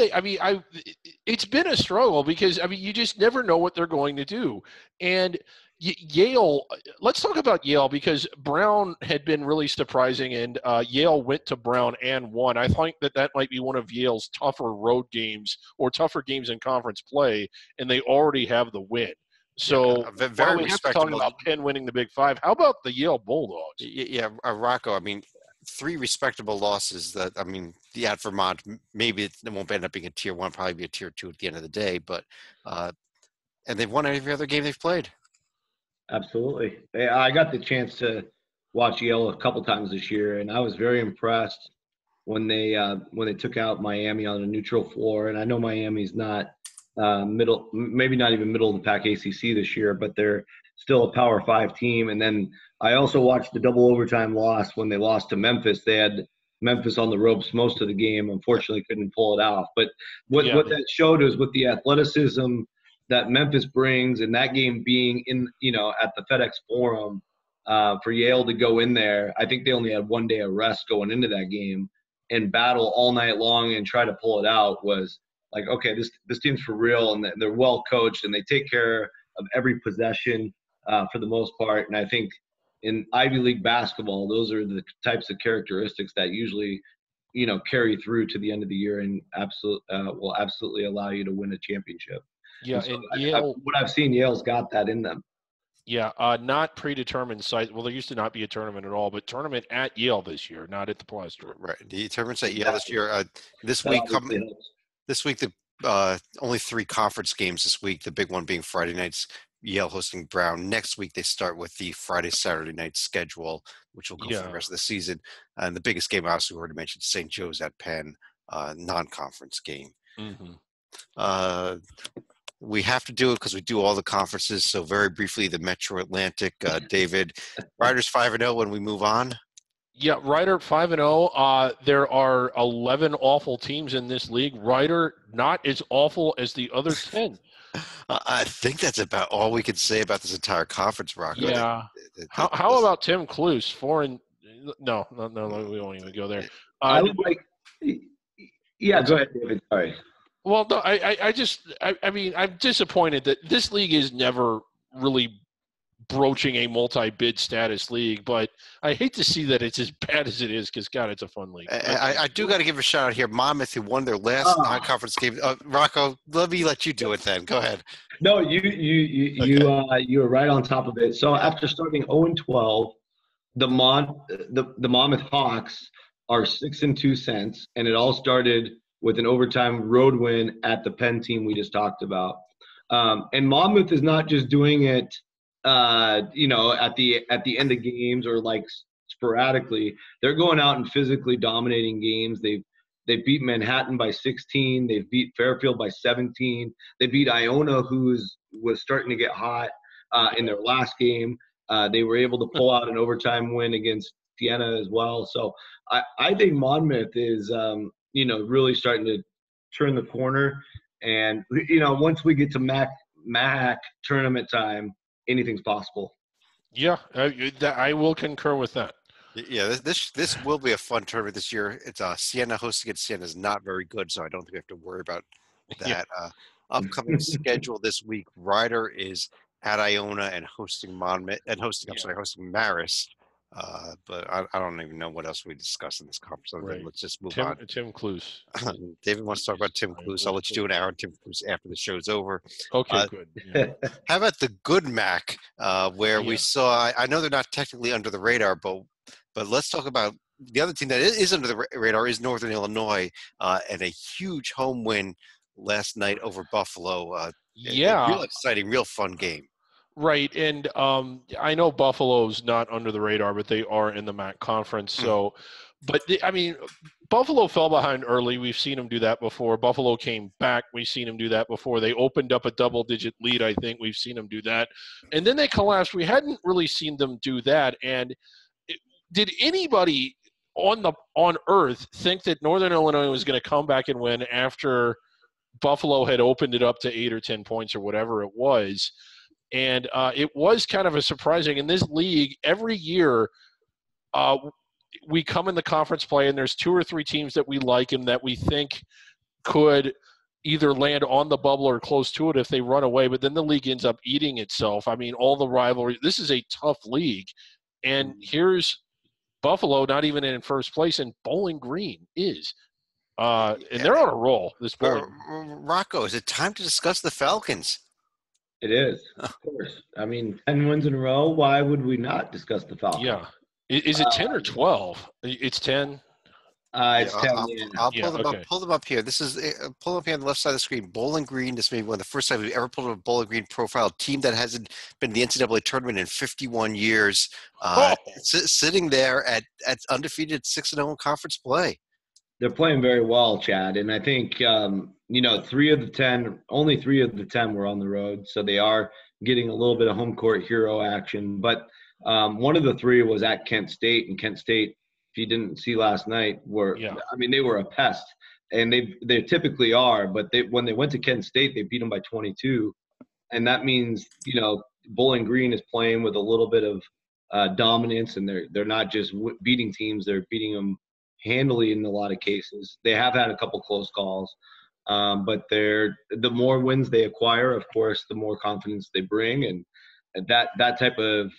it's been a struggle because you just never know what they're going to do. And Yale, let's talk about Yale because Brown had been really surprising, and Yale went to Brown and won. I think that might be one of Yale's tougher road games or tougher games in conference play, and they already have the win. So very we have to talk about Penn winning the Big Five. How about the Yale Bulldogs? Yeah, Rocco, 3 respectable losses that, at Vermont, maybe it won't end up being a tier 1, probably be a tier 2 at the end of the day, but and they've won every other game they've played. Absolutely. I got the chance to watch Yale a couple times this year, and I was very impressed when they took out Miami on a neutral floor. And I know Miami's not maybe not even middle of the pack ACC this year, but they're still a Power 5 team. And then I also watched the double overtime loss when they lost to Memphis. They had Memphis on the ropes most of the game. Unfortunately, couldn't pull it off. But what that showed is with the athleticism that Memphis brings, and that game being in at the FedEx Forum, for Yale to go in there, I think they only had 1 day of rest going into that game and battle all night long and try to pull it out was like, okay, this team's for real, and they're well coached, and they take care of every possession for the most part. And I think in Ivy League basketball, those are the types of characteristics that usually, carry through to the end of the year and will absolutely allow you to win a championship. Yeah, and Yale, what I've seen, Yale's got that in them. Yeah, not predetermined site. Well, there used to not be a tournament at all, but tournament at Yale this year, not at the Plaster. Right, the tournaments at Yale this year. This week, the only 3 conference games this week, the big one being Friday nights, Yale hosting Brown. Next week, they start with the Friday, Saturday night schedule, which will go for the rest of the season. And the biggest game, obviously, we already mentioned, St. Joe's at Penn, non-conference game. Mm-hmm. We have to do it because we do all the conferences. So very briefly, the Metro Atlantic, David, Riders 5-0 when we move on. Yeah, Rider 5-0. There are 11 awful teams in this league. Rider not as awful as the other 10. I think that's about all we can say about this entire conference, Rocco. Yeah. How about Tim Cluse? No, we won't even go there. Go ahead, David. Sorry. Well, no, I mean, I'm disappointed that this league is never really broaching a multi-bid status league, but I hate to see that it's as bad as it is because, God, it's a fun league. I do got to give a shout out here. Monmouth, who won their last non-conference game. Rocco, let me let you do it then. Go ahead. No, you were right on top of it. So after starting 0-12, the Monmouth Hawks are 6-2 cents, and it all started with an overtime road win at the Penn team we just talked about. And Monmouth is not just doing it, at the end of games or like sporadically. They're going out and physically dominating games. They beat Manhattan by 16. They've beat Fairfield by 17. They beat Iona, who was starting to get hot in their last game. They were able to pull out an overtime win against Siena as well. So I think Monmouth is, really starting to turn the corner. And, once we get to MAC tournament time, anything's possible. Yeah, I will concur with that. Yeah, this will be a fun tournament this year. It's Siena hosting it. Siena is not very good, so I don't think we have to worry about that. Yeah. Upcoming schedule this week: Ryder is at Iona and hosting Monmouth and hosting Marist. But I don't even know what else we discuss in this conference. Right. Let's just move on. Tim Cluse. David wants to talk about Tim Cluse. I'll let you do an hour on Tim Cluse after the show's over. Okay, good. Yeah. How about the good MAC, where we saw? I know they're not technically under the radar, but let's talk about the other team that is under the radar is Northern Illinois, and a huge home win last night over Buffalo. Yeah, real exciting, real fun game. Right, and I know Buffalo's not under the radar, but they are in the MAC conference. So, Buffalo fell behind early. We've seen them do that before. Buffalo came back. We've seen them do that before. They opened up a double-digit lead, I think. We've seen them do that. And then they collapsed. We hadn't really seen them do that. And did anybody on earth think that Northern Illinois was going to come back and win after Buffalo had opened it up to 8 or 10 points or whatever it was? And it was kind of a surprising. In this league, every year we come in the conference play, and there's 2 or 3 teams that we like and that we think could either land on the bubble or close to it if they run away. But then the league ends up eating itself. I mean, all the rivalry. This is a tough league. And here's Buffalo not even in first place, and Bowling Green is. And they're on a roll. Rocco, is it time to discuss the Falcons? It is, of course. I mean, 10 wins in a row. Why would we not discuss the Falcons? Yeah. Is it 10 or 12? It's 10? It's 10. I'll pull them up here. This is pull up here on the left side of the screen. Bowling Green. This may be one of the first time we've ever pulled up a Bowling Green profile team that hasn't been in the NCAA tournament in 51 years. Sitting there at undefeated 6-0 conference play. They're playing very well, Chad, and I think only 3 of the 10 were on the road, so they are getting a little bit of home court hero action. But one of the 3 was at Kent State, and Kent State, if you didn't see last night, they were a pest, and they typically are. But when they went to Kent State, they beat them by 22, and that means Bowling Green is playing with a little bit of dominance, and they're not just beating teams; they're beating them handily in a lot of cases. They have had a couple close calls, but the more wins they acquire, of course, the more confidence they bring, and that type of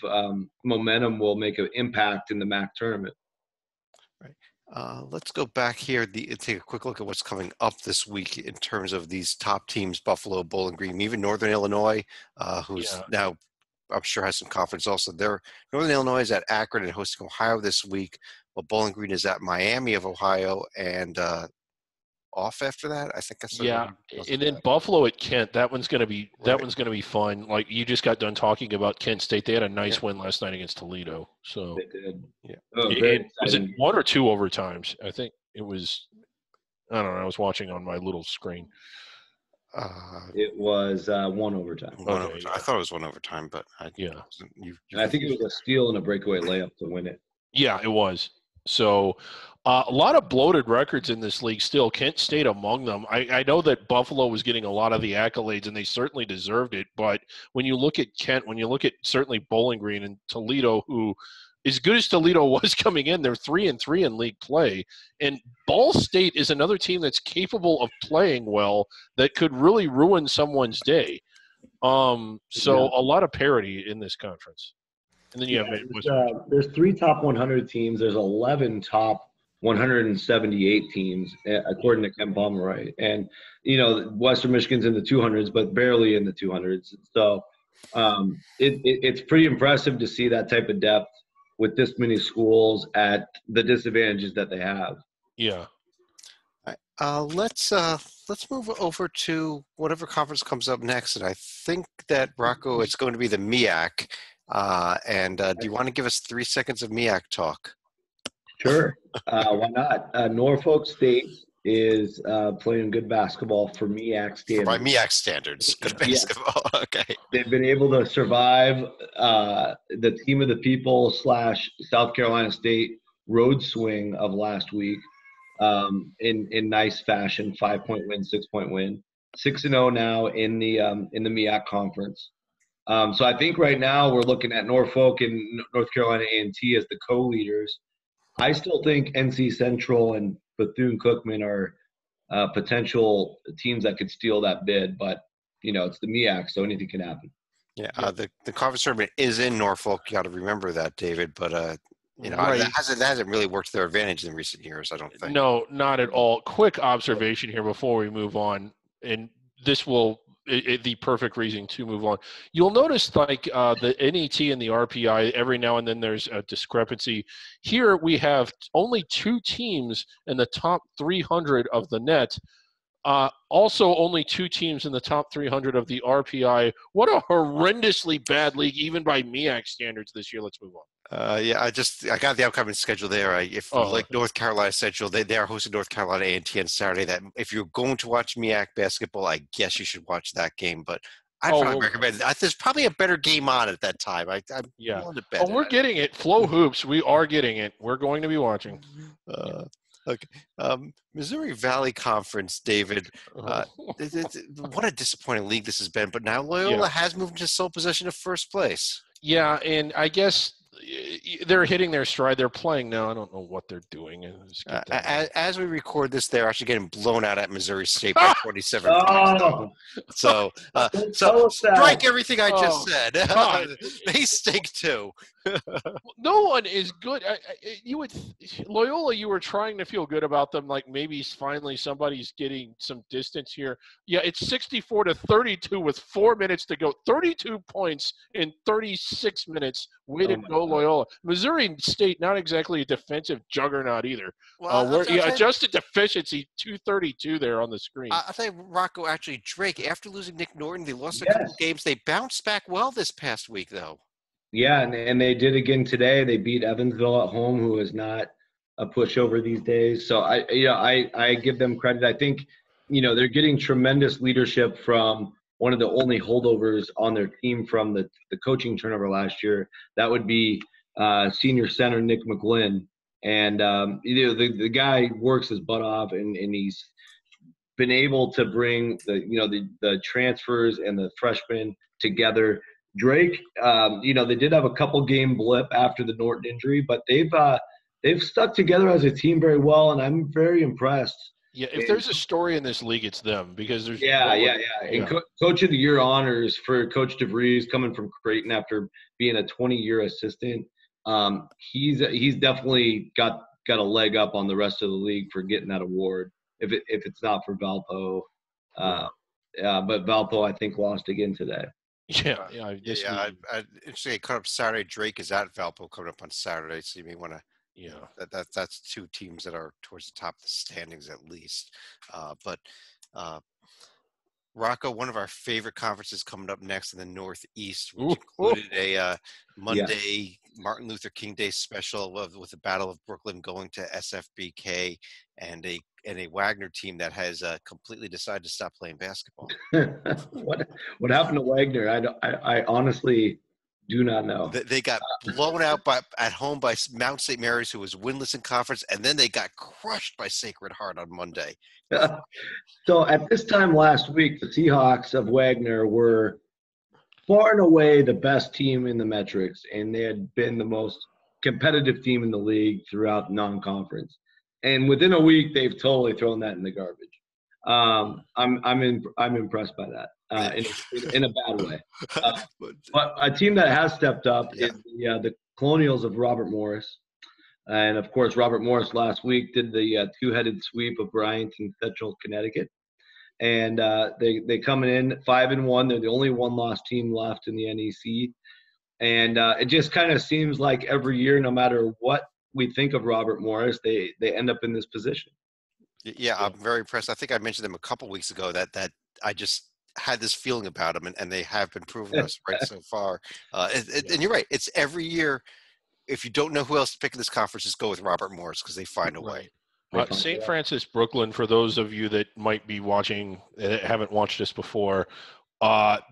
momentum will make an impact in the MAC tournament. Right. Let's go back here and take a quick look at what's coming up this week in terms of these top teams: Buffalo, Bowling Green, even Northern Illinois, who's now I'm sure has some confidence also. Northern Illinois is at Akron and hosting Ohio this week. Well, Bowling Green is at Miami of Ohio and off after that. I think that's and then Buffalo at Kent. That one's going to be fun. Like you just got done talking about Kent State. They had a nice win last night against Toledo. So they did. Yeah. Was it 1 or 2 overtimes? I think it was. I don't know. I was watching on my little screen. It was 1 overtime. Overtime. I thought it was 1 overtime, but I think it was a steal and a breakaway layup to win it. Yeah, it was. So a lot of bloated records in this league still. Kent State among them. I know that Buffalo was getting a lot of the accolades, and they certainly deserved it. But when you look at Kent, when you look at certainly Bowling Green and Toledo, who as good as Toledo was coming in, they're 3-3 in league play. And Ball State is another team that's capable of playing well that could really ruin someone's day. So a lot of parity in this conference. And then you have there's 3 top 100 teams. There's 11 top 178 teams, according to Ken Pomeroy. And, Western Michigan's in the 200s, but barely in the 200s. So it's pretty impressive to see that type of depth with this many schools at the disadvantages that they have. Yeah. Let's move over to whatever conference comes up next. And I think that, Rocco, it's going to be the MEAC. Do you want to give us 3 seconds of MEAC talk? Sure. Why not? Norfolk State is playing good basketball for MEAC standards. By MEAC standards, good basketball. Yes. Okay. They've been able to survive the team of the people / South Carolina State road swing of last week in nice fashion. 5-point win, 6-point win. 6-0 now in the MEAC conference. So I think right now we're looking at Norfolk and North Carolina A&T as the co-leaders. I still think NC Central and Bethune-Cookman are potential teams that could steal that bid, but it's the MEAC, so anything can happen. Yeah, the conference tournament is in Norfolk. You got to remember that, David. But right. that hasn't really worked to their advantage in recent years, I don't think. No, not at all. Quick observation here before we move on, and this will. The perfect reason to move on. You'll notice the NET and the RPI, every now and then there's a discrepancy. Here we have only 2 teams in the top 300 of the net. Also only 2 teams in the top 300 of the RPI. What a horrendously bad league, even by MEAC standards this year. Let's move on. I got the upcoming schedule there. North Carolina Central, they are hosting North Carolina A&T on Saturday. That if you're going to watch MEAC basketball, I guess you should watch that game. But I'd probably recommend it. There's probably a better game on at that time. I'm willing to bet. We're getting it. Flow Hoops, we are getting it. We're going to be watching. Okay. Missouri Valley Conference, David. What a disappointing league this has been. But now Loyola has moved into sole possession of first place. Yeah, and I guess they're hitting their stride. They're playing now. I don't know what they're doing. As we record this, they're actually getting blown out at Missouri State by 27 points. So strike everything I just said. They stink too. No one is good. Loyola, you were trying to feel good about them, like maybe finally somebody's getting some distance here. Yeah, it's 64-32 with 4 minutes to go. 32 points in 36 minutes. Way to go, Loyola. Missouri State, not exactly a defensive juggernaut either. Well, adjusted deficiency, 232 there on the screen. I'll tell you, Rocco, actually, Drake, after losing Nick Norton, they lost a couple games. They bounced back well this past week, though. Yeah, and they did again today. They beat Evansville at home, who is not a pushover these days. So I give them credit. I think they're getting tremendous leadership from one of the only holdovers on their team from the coaching turnover last year. That would be senior center Nick McGlynn, and the guy works his butt off, and he's been able to bring the transfers and the freshmen together. Drake, they did have a couple game blip after the Norton injury, but they've stuck together as a team very well, and I'm very impressed. Yeah, if there's a story in this league, it's them, because there's And Coach of the Year honors for Coach DeVries coming from Creighton after being a 20-year assistant. He's definitely got a leg up on the rest of the league for getting that award. If it's not for Valpo, but Valpo I think lost again today. Interesting. Coming up Saturday, Drake is at Valpo coming up on Saturday, so you may want to. That's 2 teams that are towards the top of the standings at least. But Rocco, one of our favorite conferences coming up next in the Northeast, which included a Monday Martin Luther King Day special with the Battle of Brooklyn going to SFBK, and a Wagner team that has completely decided to stop playing basketball. What happened to Wagner? I honestly do not know. They got blown out at home by Mount St. Mary's, who was winless in conference, and then they got crushed by Sacred Heart on Monday. So at this time last week, the Seahawks of Wagner were far and away the best team in the metrics, and they had been the most competitive team in the league throughout non-conference. And within a week, they've totally thrown that in the garbage. I'm impressed by that in a bad way. But a team that has stepped up is the Colonials of Robert Morris. And, of course, Robert Morris last week did the two-headed sweep of Bryant and Central Connecticut. And they coming in 5-1. They're the only one-loss team left in the NEC. And it just kind of seems like every year, no matter what we think of Robert Morris, they end up in this position. Yeah, I'm very impressed. I think I mentioned them a couple weeks ago that I just had this feeling about them, and they have been proving us right so far. And you're right. It's every year. If you don't know who else to pick in this conference, just go with Robert Morris because they find a way. St. Francis Brooklyn, for those of you that might be watching that haven't watched this before,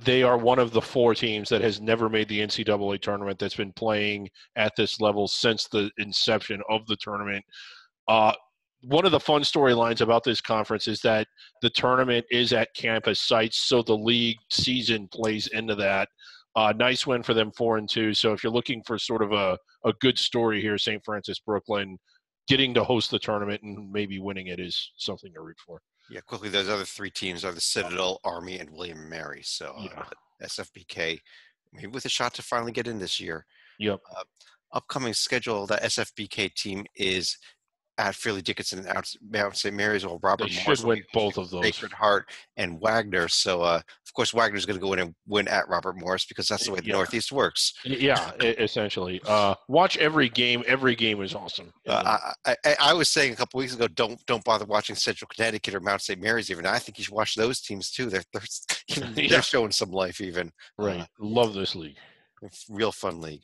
they are one of the 4 teams that has never made the NCAA tournament that's been playing at this level since the inception of the tournament. One of the fun storylines about this conference is that the tournament is at campus sites, so the league season plays into that. Nice win for them, 4-2. So if you're looking for sort of a good story here, St. Francis Brooklyn getting to host the tournament and maybe winning it is something to root for. Yeah, quickly, those other 3 teams are the Citadel, Army, and William & Mary. So SFBK, maybe with a shot to finally get in this year. Yep. Upcoming schedule, that SFBK team is at Fairleigh Dickinson and Mount St. Mary's, or Robert They Morris should win both of those. Sacred Heart and Wagner. So, of course, Wagner's going to go in and win at Robert Morris because that's the way the Northeast works. Yeah, essentially. Watch every game. Every game is awesome. I was saying a couple weeks ago, don't bother watching Central Connecticut or Mount St. Mary's even. I think you should watch those teams too. They're showing some life even. Right. Love this league. Real fun league.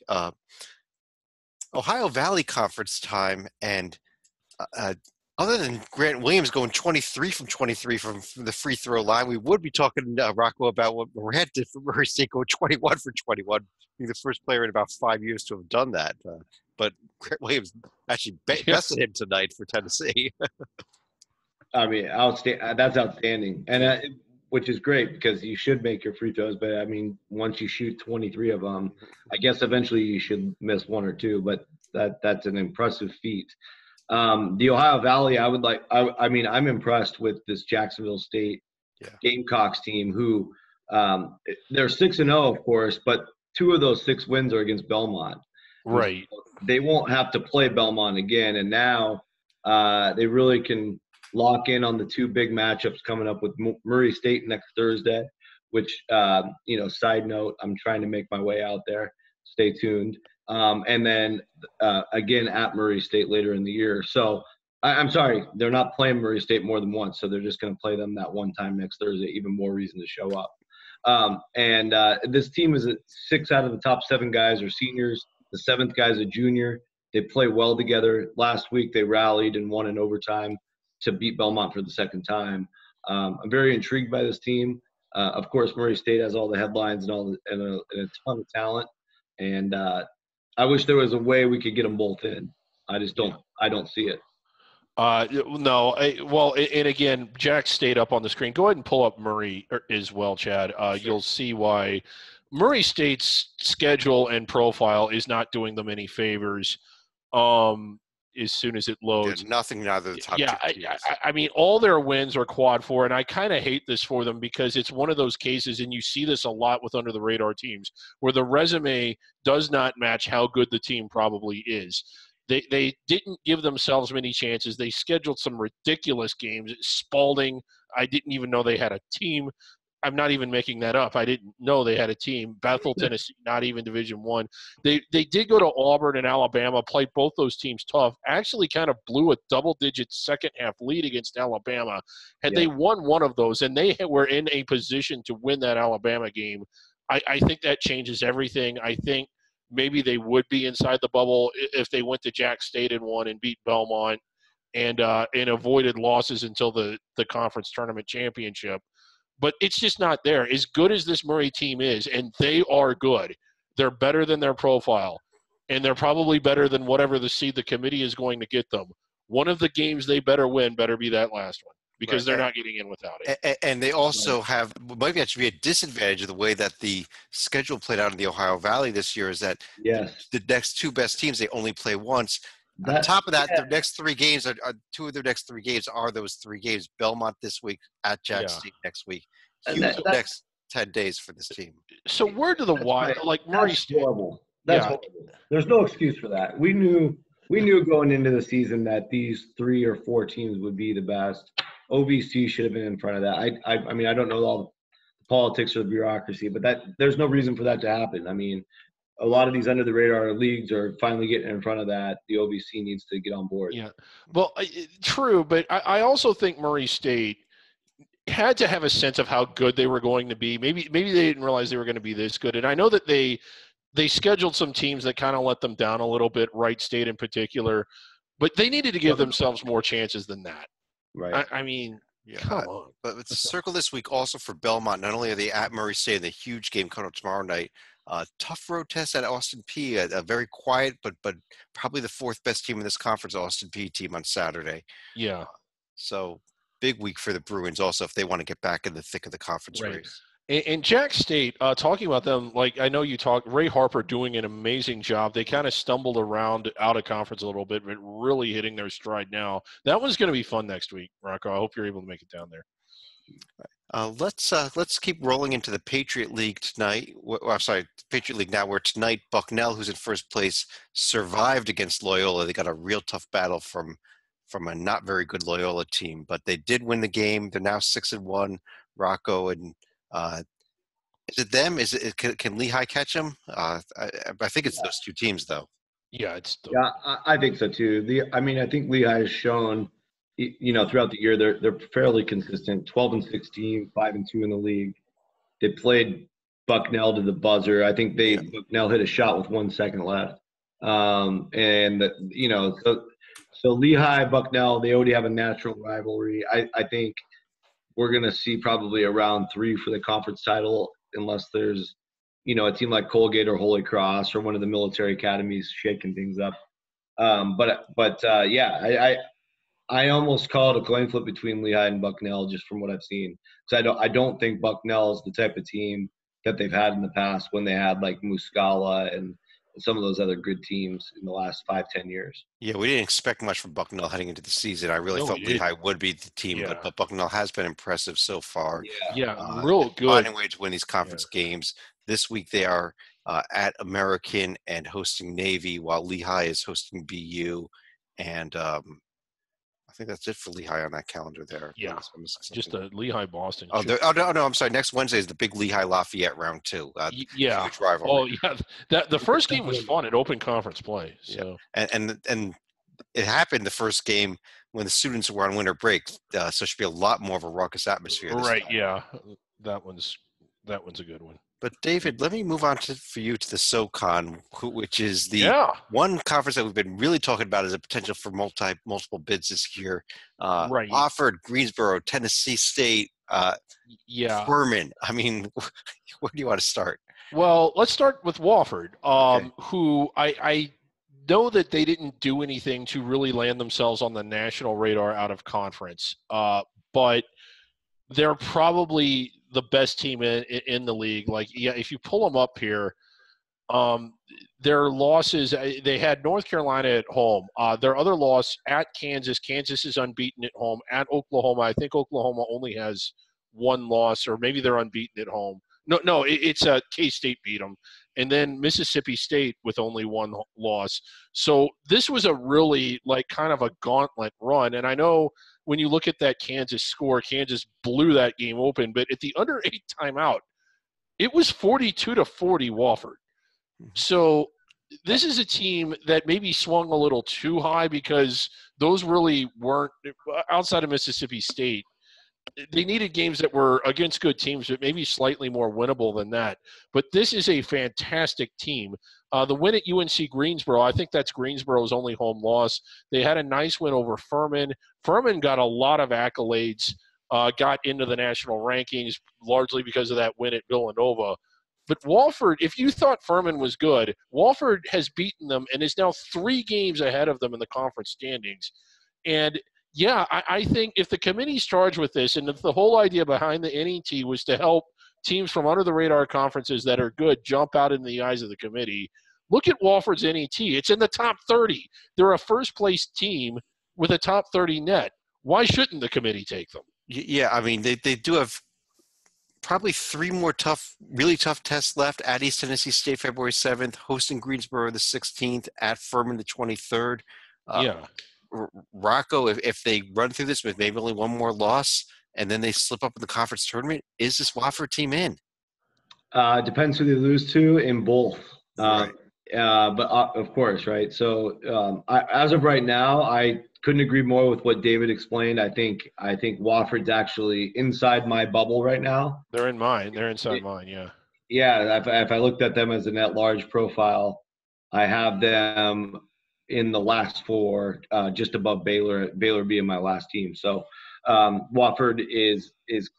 Ohio Valley Conference time, and other than Grant Williams going 23 from 23 from the free throw line, we would be talking, Rocco, about what Moran did for Murray State, going 21 for 21, being the first player in about 5 years to have done that. But Grant Williams actually bested him tonight for Tennessee. I mean, that's outstanding, and which is great because you should make your free throws. But I mean, once you shoot 23 of them, I guess eventually you should miss 1 or 2. But that's an impressive feat. The Ohio Valley, I'm impressed with this Jacksonville State Gamecocks team who they're 6-0, of course, but 2 of those 6 wins are against Belmont. Right. So they won't have to play Belmont again. And now they really can lock in on the 2 big matchups coming up with Murray State next Thursday, which, side note, I'm trying to make my way out there. Stay tuned. And then again at Murray State later in the year. So I'm sorry, they're not playing Murray State more than once, so they're just going to play them that one time next Thursday. Even more reason to show up. And this team is 6 out of the top 7 guys are seniors. The 7th guy is a junior. They play well together. Last week they rallied and won in overtime to beat Belmont for the 2nd time. I'm very intrigued by this team. Of course, Murray State has all the headlines and a ton of talent. And I wish there was a way we could get them both in. I just don't. I don't see it. No. And again, Jack stayed up on the screen. Go ahead and pull up Murray as well, Chad. You'll see why Murray State's schedule and profile is not doing them any favors. As soon as it loads, nothing. Neither the top. I mean, all their wins are quad 4, and I kind of hate this for them because it's one of those cases, and you see this a lot with under the radar teams, where the resume does not match how good the team probably is. They didn't give themselves many chances. They scheduled some ridiculous games. Spalding, I didn't even know they had a team. I'm not even making that up. I didn't know they had a team. Bethel, Tennessee, not even Division I. They did go to Auburn and Alabama, played both those teams tough, actually kind of blew a double-digit second-half lead against Alabama. Had they won one of those, and they were in a position to win that Alabama game, I think that changes everything. I think maybe they would be inside the bubble if they went to Jack State and won and beat Belmont and avoided losses until the conference tournament championship. But it's just not there. As good as this Murray team is, and they are good, they're better than their profile, and they're probably better than whatever the seed the committee is going to get them. One of the games they better win better be that last one. because they're not getting in without it. And they also have, maybe that should be a disadvantage of the way that the schedule played out in the Ohio Valley this year, is that the next two best teams, they only play once. On top of that, their next three games are two of their next three games are those three games. Belmont this week, at Jackson State next week. Huge next 10 days for this team. So where do the Murray State? Horrible. That's horrible. There's no excuse for that. We knew going into the season that these 3 or 4 teams would be the best. OVC should have been in front of that. I mean, I don't know all the politics or the bureaucracy, but there's no reason for that to happen. I mean, a lot of these under the radar leagues are finally getting in front of that. The OVC needs to get on board. Yeah, well, true, but I also think Murray State had to have a sense of how good they were going to be. Maybe they didn't realize they were going to be this good. And I know that they scheduled some teams that kind of let them down a little bit, Wright State in particular, but they needed to give themselves more chances than that. Right. I mean, come on. But circle this week also for Belmont. Not only are they at Murray State in the huge game coming up tomorrow night, tough road test at Austin Peay, a very quiet but probably the 4th best team in this conference, Austin Peay team on Saturday. Yeah. So big week for the Bruins also if they want to get back in the thick of the conference race. And Jack State, talking about them, like I know you talked, Ray Harper doing an amazing job. They kind of stumbled around out of conference a little bit, but really hitting their stride now. That one's going to be fun next week, Rocco. I hope you're able to make it down there. Let's keep rolling into the Patriot League tonight. Patriot League now, where tonight Bucknell, who's in first place, survived against Loyola. They got a real tough battle from a not very good Loyola team, but they did win the game. They're now 6-1. Rocco, and is it them? Can Lehigh catch them? I think it's those two teams, though. Yeah, I think so too. I think Lehigh has shown, throughout the year they're fairly consistent. 12-16, 5-2 in the league. They played Bucknell to the buzzer. I think Bucknell hit a shot with 1 second left, So Lehigh, Bucknell, they already have a natural rivalry. I think we're going to see probably a round 3 for the conference title unless there's, a team like Colgate or Holy Cross or one of the military academies shaking things up. I almost call it a coin flip between Lehigh and Bucknell just from what I've seen. Because I don't think Bucknell is the type of team that they've had in the past when they had like Muscala and some of those other good teams in the last 5-10 years. Yeah, we didn't expect much from Bucknell heading into the season. I really thought Lehigh would be the team, but Bucknell has been impressive so far. Real good. Finding a way to win these conference games. This week they are at American and hosting Navy, while Lehigh is hosting BU. And I think that's it for Lehigh on that calendar there. Yeah, just a Lehigh-Boston. Oh, no, I'm sorry. Next Wednesday is the big Lehigh-Lafayette round 2. Huge rivalry. Oh, yeah. The first game was fun at open conference play. So. Yeah. And it happened the first game when the students were on winter break, so it should be a lot more of a raucous atmosphere this time. Yeah. That one's a good one. But David, let me move on for you to the SoCon, which is the one conference that we've been really talking about as a potential for multiple bids this year. Wofford, Greensboro, Tennessee State, Furman. I mean, where do you want to start? Well, let's start with Wofford, who I know that they didn't do anything to really land themselves on the national radar out of conference, but they're probably the best team in the league. Like, if you pull them up here, their losses, they had North Carolina at home. Their other loss at Kansas. Kansas is unbeaten at home. At Oklahoma, I think Oklahoma only has one loss, or maybe they're unbeaten at home. No, it's K-State beat them. And then Mississippi State with only one loss. So this was a really kind of a gauntlet run. And I know when you look at that Kansas score, Kansas blew that game open. But at the under 8 timeout, it was 42-40 Wofford. So this is a team that maybe swung a little too high because those really weren't – outside of Mississippi State, they needed games that were against good teams, but maybe slightly more winnable than that. But this is a fantastic team. The win at UNC Greensboro, I think that's Greensboro's only home loss. They had a nice win over Furman. Furman got a lot of accolades, got into the national rankings largely because of that win at Villanova. But Wofford, if you thought Furman was good, Wofford has beaten them and is now 3 games ahead of them in the conference standings. And Yeah, I think if the committee's charged with this, and if the whole idea behind the NET was to help teams from under the radar conferences that are good jump out in the eyes of the committee, look at Wofford's NET. It's in the top 30. They're a first place team with a top 30 net. Why shouldn't the committee take them? Yeah, I mean, they do have probably 3 more really tough tests left at East Tennessee State February 7th, hosting Greensboro the 16th, at Furman the 23rd. Yeah. Rocco, if they run through this with maybe only 1 more loss and then they slip up in the conference tournament, is this Wofford team in? Depends who they lose to in both. Right. But of course, right? So as of right now, I couldn't agree more with what David explained. I think Wofford's actually inside my bubble right now. They're in mine. They're inside mine, yeah. Yeah, if I looked at them as a net large profile, I have them in the last 4, just above Baylor. Baylor being my last team. So Wofford is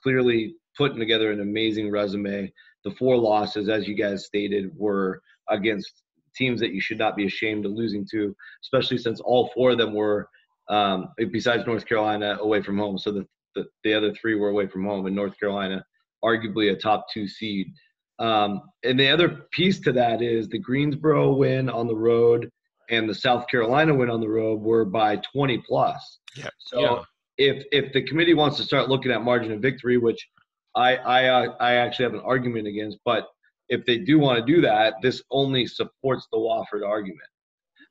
clearly putting together an amazing resume. The 4 losses, as you guys stated, were against teams that you should not be ashamed of losing to, especially since all 4 of them were, besides North Carolina, away from home. So the other 3 were away from home, and North Carolina, arguably a top 2 seed. And the other piece to that is the Greensboro win on the road and the South Carolina win on the road were by 20 plus. Yeah. So if the committee wants to start looking at margin of victory, which I actually have an argument against, but if they do want to do that, this only supports the Wofford argument.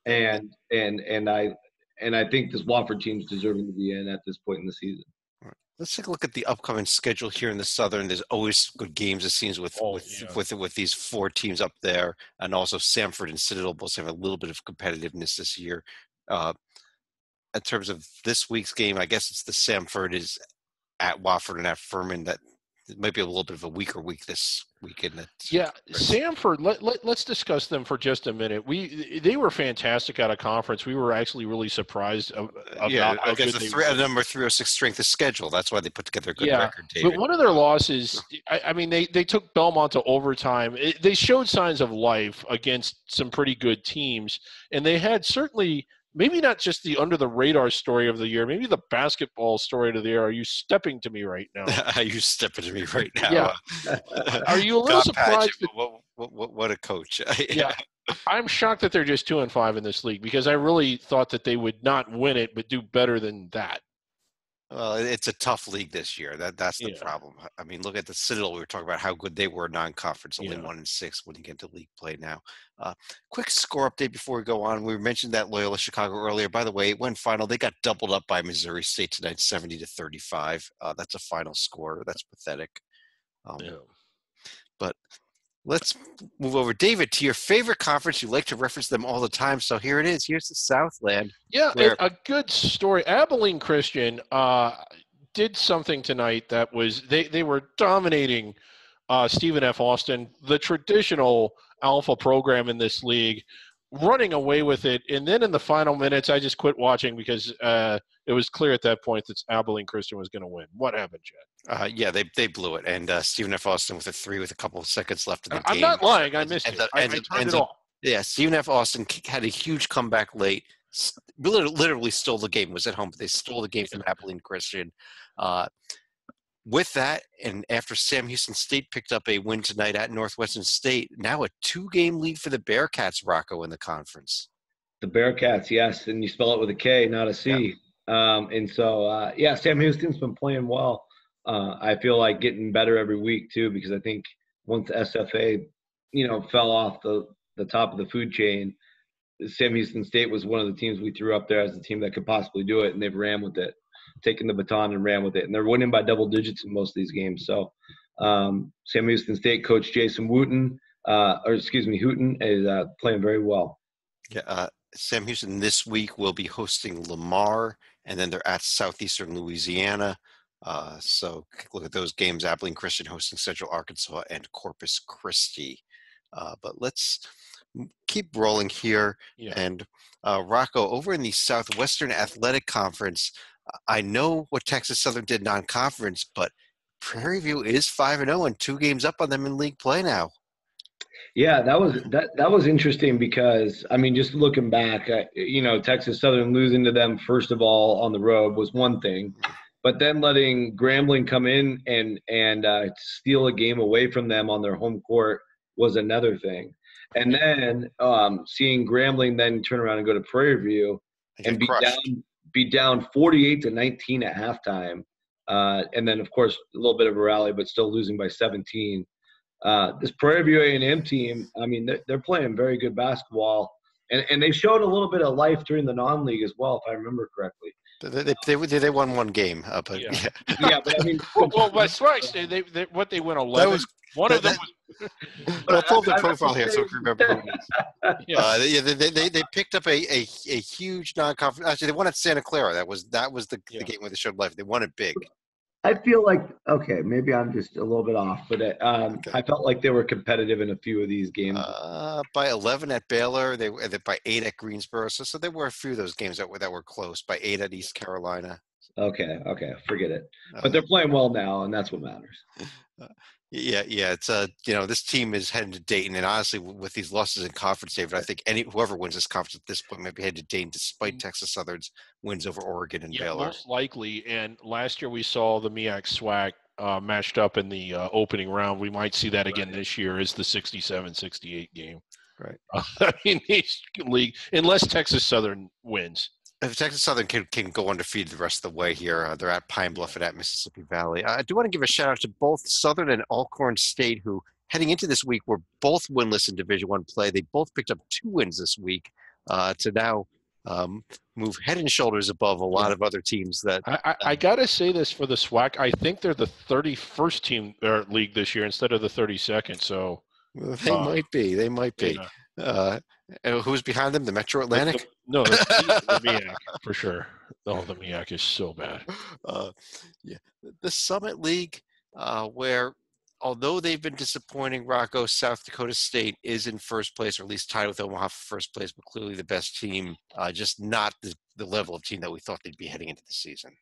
And I think this Wofford team's deserving to be in at this point in the season. Let's take a look at the upcoming schedule here in the Southern. There's always good games, it seems, with these 4 teams up there, and also Samford and Citadel both have a little bit of competitiveness this year. In terms of this week's game, I guess it's the Samford is at Wofford and at Furman. That it might be a little bit of a weaker week this weekend. Yeah, Samford. Let's discuss them for just a minute. They were fantastic at a conference. We were actually really surprised about how good they were. Number 306 strength of schedule. That's why they put together a good record, David. But one of their losses, I mean, they took Belmont to overtime. They showed signs of life against some pretty good teams, and they had certainly – maybe not just the under the radar story of the year, maybe the basketball story of the year. Are you stepping to me right now? Are you stepping to me right now? Yeah. Are you a little surprised? What a coach. Yeah. I'm shocked that they're just 2-5 in this league because I really thought that they would not win it, but do better than that. Well, it's a tough league this year. That's the problem. I mean, look at the Citadel. We were talking about how good they were non-conference, only 1-6 when you get to league play now. Quick score update before we go on. We mentioned that Loyola Chicago earlier. By the way, it went final. They got doubled up by Missouri State tonight, 70-35. That's a final score. That's pathetic. But let's move over, David, to your favorite conference. You like to reference them all the time, so here it is. Here's the Southland. Yeah, a good story. Abilene Christian did something tonight that was they were dominating Stephen F. Austin, the traditional alpha program in this league, running away with it. And then in the final minutes, I just quit watching because it was clear at that point that Abilene Christian was going to win. What happened, Chad? They blew it. And Stephen F. Austin with a 3 with a couple of seconds left in the game. I'm not lying. I missed it. I turned it off. Yeah, Stephen F. Austin had a huge comeback late. Literally stole the game. Was at home, but they stole the game from Abilene Christian. With that, and after Sam Houston State picked up a win tonight at Northwestern State, now a 2-game lead for the Bearcats, Rocco, in the conference. The Bearcats, yes, and you spell it with a K, not a C. Yeah. Sam Houston's been playing well. I feel like getting better every week too, because I think once SFA, fell off the top of the food chain, Sam Houston State was one of the teams we threw up there as the team that could possibly do it, and they've ran with it, taken the baton and ran with it, and they're winning by double digits in most of these games. So Sam Houston State coach Jason Hooten is playing very well. Yeah, Sam Houston this week will be hosting Lamar, and then they're at Southeastern Louisiana. So look at those games. Abilene Christian hosting Central Arkansas and Corpus Christi. But let's keep rolling here. Yeah. And Rocco, over in the Southwestern Athletic Conference, I know what Texas Southern did non-conference, but Prairie View is 5-0 and 2 games up on them in league play now. Yeah, that was interesting because I mean, just looking back, Texas Southern losing to them first of all on the road was one thing, but then letting Grambling come in and steal a game away from them on their home court was another thing, and then seeing Grambling then turn around and go to Prairie View They and get crushed. be down 48-19 at halftime, and then of course a little bit of a rally, but still losing by 17. This Prairie View A&M team, I mean, they're playing very good basketball, and they showed a little bit of life during the non-league as well, if I remember correctly. They won one game, but Yeah. yeah. Yeah, but I mean, Well, that's right. They went 11. That was One of them that, was I'll pull up the I profile would here so I say- can remember who it is. yeah. They picked up a huge non-conference. Actually, they won at Santa Clara. That was the game where they showed life. They won it big. I feel like okay, maybe I'm just a little bit off, but Okay. I felt like they were competitive in a few of these games. By 11 at Baylor, they by 8 at Greensboro. So there were a few of those games that were close. By 8 at East Carolina. Okay, forget it. But they're playing well now, and that's what matters. Yeah. It's this team is heading to Dayton, and honestly, with these losses in conference, David, I think whoever wins this conference at this point might be headed to Dayton, despite Texas Southern's wins over Oregon and Baylor. Most likely. And last year we saw the MEAC SWAC matched up in the opening round. We might see that again this year as the 67-68 game. Right. I mean, these league, unless Texas Southern wins. If Texas Southern can go undefeated the rest of the way here, they're at Pine Bluff and at Mississippi Valley. I do want to give a shout out to both Southern and Alcorn State, who heading into this week were both winless in Division I play. They both picked up 2 wins this week to now move head and shoulders above a lot of other teams. That I gotta say this for the SWAC. I think they're the 31st team or league this year instead of the 32nd. So they might be. They might be. Who's behind them? The Metro Atlantic? No, the MEAC for sure. Oh, the MEAC is so bad. The Summit League, where although they've been disappointing, Rocco, South Dakota State is in first place, or at least tied with Omaha for first place, but clearly the best team, just not the level of team that we thought they'd be heading into the season.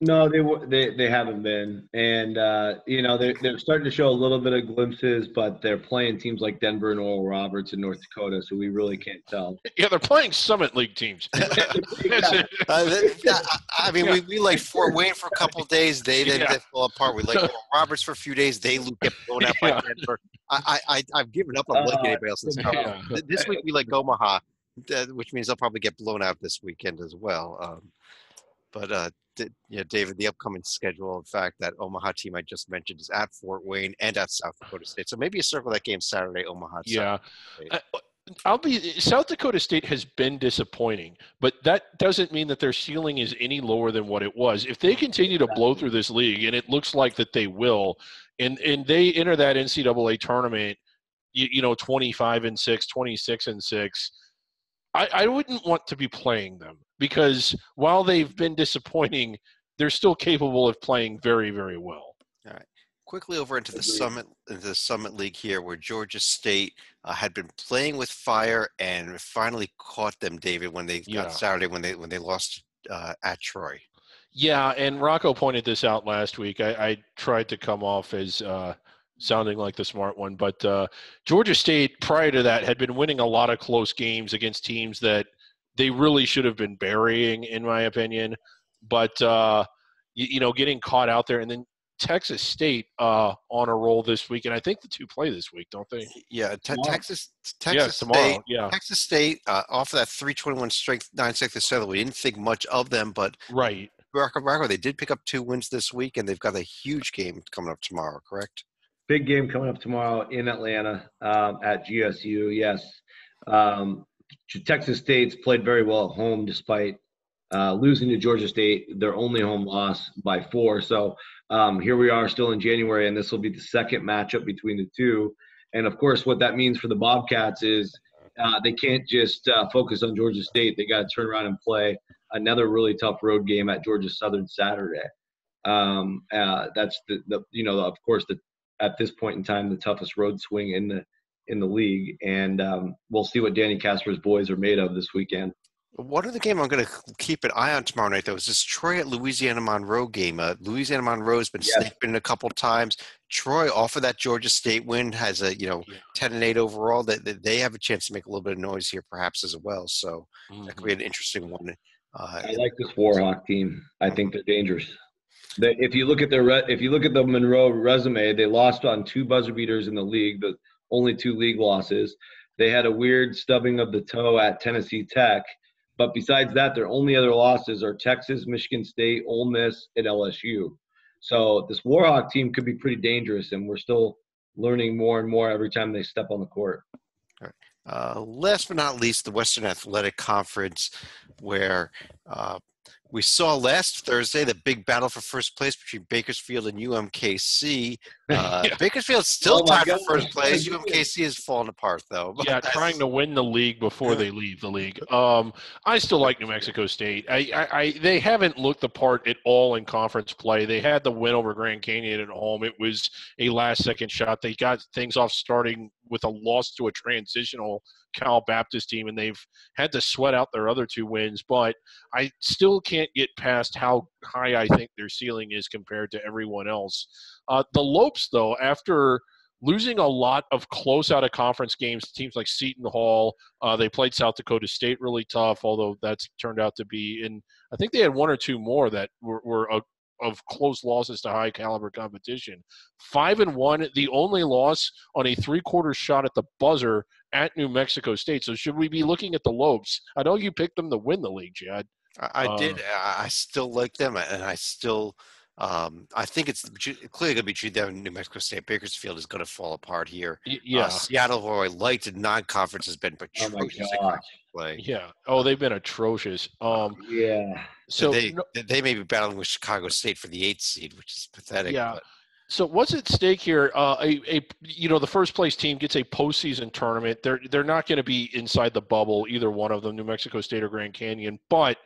No, they haven't been, and they're starting to show a little bit of glimpses, but they're playing teams like Denver and Oral Roberts in North Dakota, so we really can't tell. Yeah, they're playing Summit League teams. I mean, we like Fort Wayne for a couple of days. They fall apart. We like Oral Roberts for a few days. They get blown out by Denver. I've given up on liking anybody else's stuff. This week we like Omaha, which means they'll probably get blown out this weekend as well. David, the upcoming schedule, in fact, that Omaha team I just mentioned is at Fort Wayne and at South Dakota State. So maybe you circle that game Saturday, Omaha. Yeah. South Dakota State has been disappointing, but that doesn't mean that their ceiling is any lower than what it was. If they continue to blow through this league, and it looks like that they will, and they enter that NCAA tournament, 25-6, 26-6, I wouldn't want to be playing them, because while they've been disappointing, they're still capable of playing very, very well. All right. Quickly over into the Summit League here, where Georgia State had been playing with fire and finally caught them, David, when they got Saturday when they lost at Troy. Yeah, and Rocco pointed this out last week. I tried to come off as sounding like the smart one, but Georgia State prior to that had been winning a lot of close games against teams that they really should have been burying, in my opinion. But getting caught out there, and then Texas State on a roll this week, and I think the two play this week, don't they? Yeah, Texas tomorrow. State. Yeah, Texas State off of that 321 strength 9-6 7. We didn't think much of them, but right. Rocco, they did pick up 2 wins this week, and they've got a huge game coming up tomorrow. Correct? Big game coming up tomorrow in Atlanta at GSU. Yes, Texas State's played very well at home despite losing to Georgia State, their only home loss by 4. So here we are still in January, and this will be the second matchup between the two. And, of course, what that means for the Bobcats is they can't just focus on Georgia State. They got to turn around and play another really tough road game at Georgia Southern Saturday. That's of course, at this point in time, the toughest road swing in the league. And we'll see what Danny Casper's boys are made of this weekend. One other game I'm going to keep an eye on tomorrow night, though, is this Troy at Louisiana Monroe game. Louisiana Monroe has been Yes. snaked in a couple times. Troy, off of that Georgia State win, has a 10-8 overall. That they have a chance to make a little bit of noise here, perhaps as well. So that could be an interesting one. I like this Warhawk team. I think they're dangerous. If you look at the Monroe resume, they lost on 2 buzzer beaters in the league, the only 2 league losses. They had a weird stubbing of the toe at Tennessee Tech. But besides that, their only other losses are Texas, Michigan State, Ole Miss, and LSU. So this Warhawk team could be pretty dangerous, and we're still learning more and more every time they step on the court. All right. Last but not least, the Western Athletic Conference, where we saw last Thursday the big battle for first place between Bakersfield and UMKC. Bakersfield's still tied for first place. UMKC has fallen apart, though. Yeah, trying to win the league before they leave the league. I still like New Mexico State. They haven't looked the part at all in conference play. They had the win over Grand Canyon at home. It was a last-second shot. They got things off starting with a loss to a transitional Cal Baptist team, and they've had to sweat out their other 2 wins. But I still can't get past how high I think their ceiling is compared to everyone else. The Lopes, though, after losing a lot of close out-of-conference games, teams like Seton Hall, they played South Dakota State really tough, although that's turned out to be – and I think they had 1 or 2 more that were of close losses to high-caliber competition. 5-1, the only loss on a 3-quarter shot at the buzzer at New Mexico State. So should we be looking at the Lopes? I know you picked them to win the league, Chad. I did. I still like them, and I still I think it's clearly going to be true that New Mexico State. Bakersfield is going to fall apart here. Yeah. Seattle, who I liked in non-conference, has been atrocious at conference play. Yeah. Oh, they've been atrocious. Yeah. So they may be battling with Chicago State for the 8th seed, which is pathetic. Yeah. But. So what's at stake here? The first place team gets a postseason tournament. They're not going to be inside the bubble, either one of them, New Mexico State or Grand Canyon. But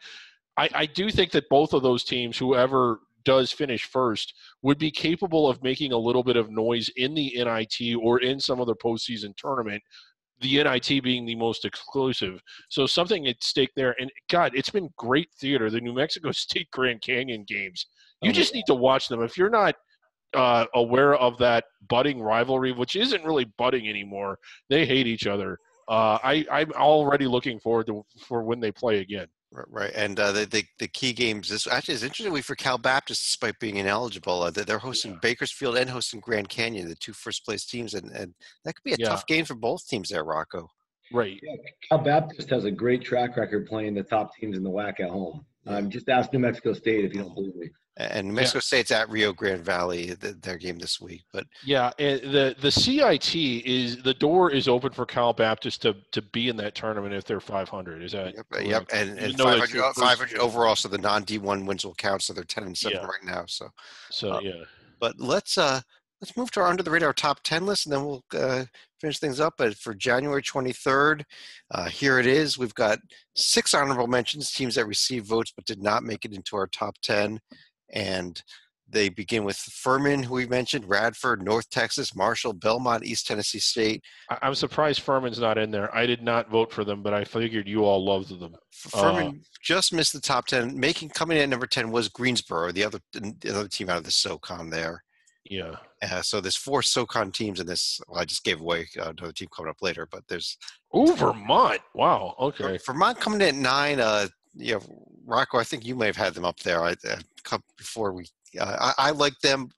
I do think that both of those teams, whoever does finish first, would be capable of making a little bit of noise in the NIT or in some other postseason tournament. The NIT being the most exclusive. So something at stake there. And, God, it's been great theater, the New Mexico State Grand Canyon games. You just need to watch them. If you're not aware of that budding rivalry, which isn't really budding anymore, they hate each other. I'm already looking forward for when they play again. Right, and the key games. This actually is interesting for Cal Baptist, despite being ineligible. They're hosting Bakersfield and hosting Grand Canyon, the 2 first-place teams, and that could be a tough game for both teams there, Rocco. Right. Yeah, Cal Baptist has a great track record playing the top teams in the WAC at home. Just ask New Mexico State if you don't believe me. And New Mexico State's at Rio Grande Valley, their game this week. But the CIT is the door is open for Cal Baptist to be in that tournament if they're 500. Is that yep? And 500 overall, so the non-D1 wins will count. So they're 10-7 right now. So But let's move to our under the radar top 10 list, and then we'll finish things up. But for January 23rd, here it is. We've got 6 honorable mentions, teams that received votes but did not make it into our top 10. And they begin with Furman, who we mentioned, Radford, North Texas, Marshall, Belmont, East Tennessee State. I'm surprised Furman's not in there. I did not vote for them, but I figured you all loved them. Furman just missed the top 10. Coming in at number 10 was Greensboro, the other team out of the SoCon there. Yeah. So there's 4 SoCon teams in this. Well, I just gave away another team coming up later, but there's. Vermont. Wow. Okay. Vermont coming in at 9. Rocco, I think you may have had them up there. Before we, I like them,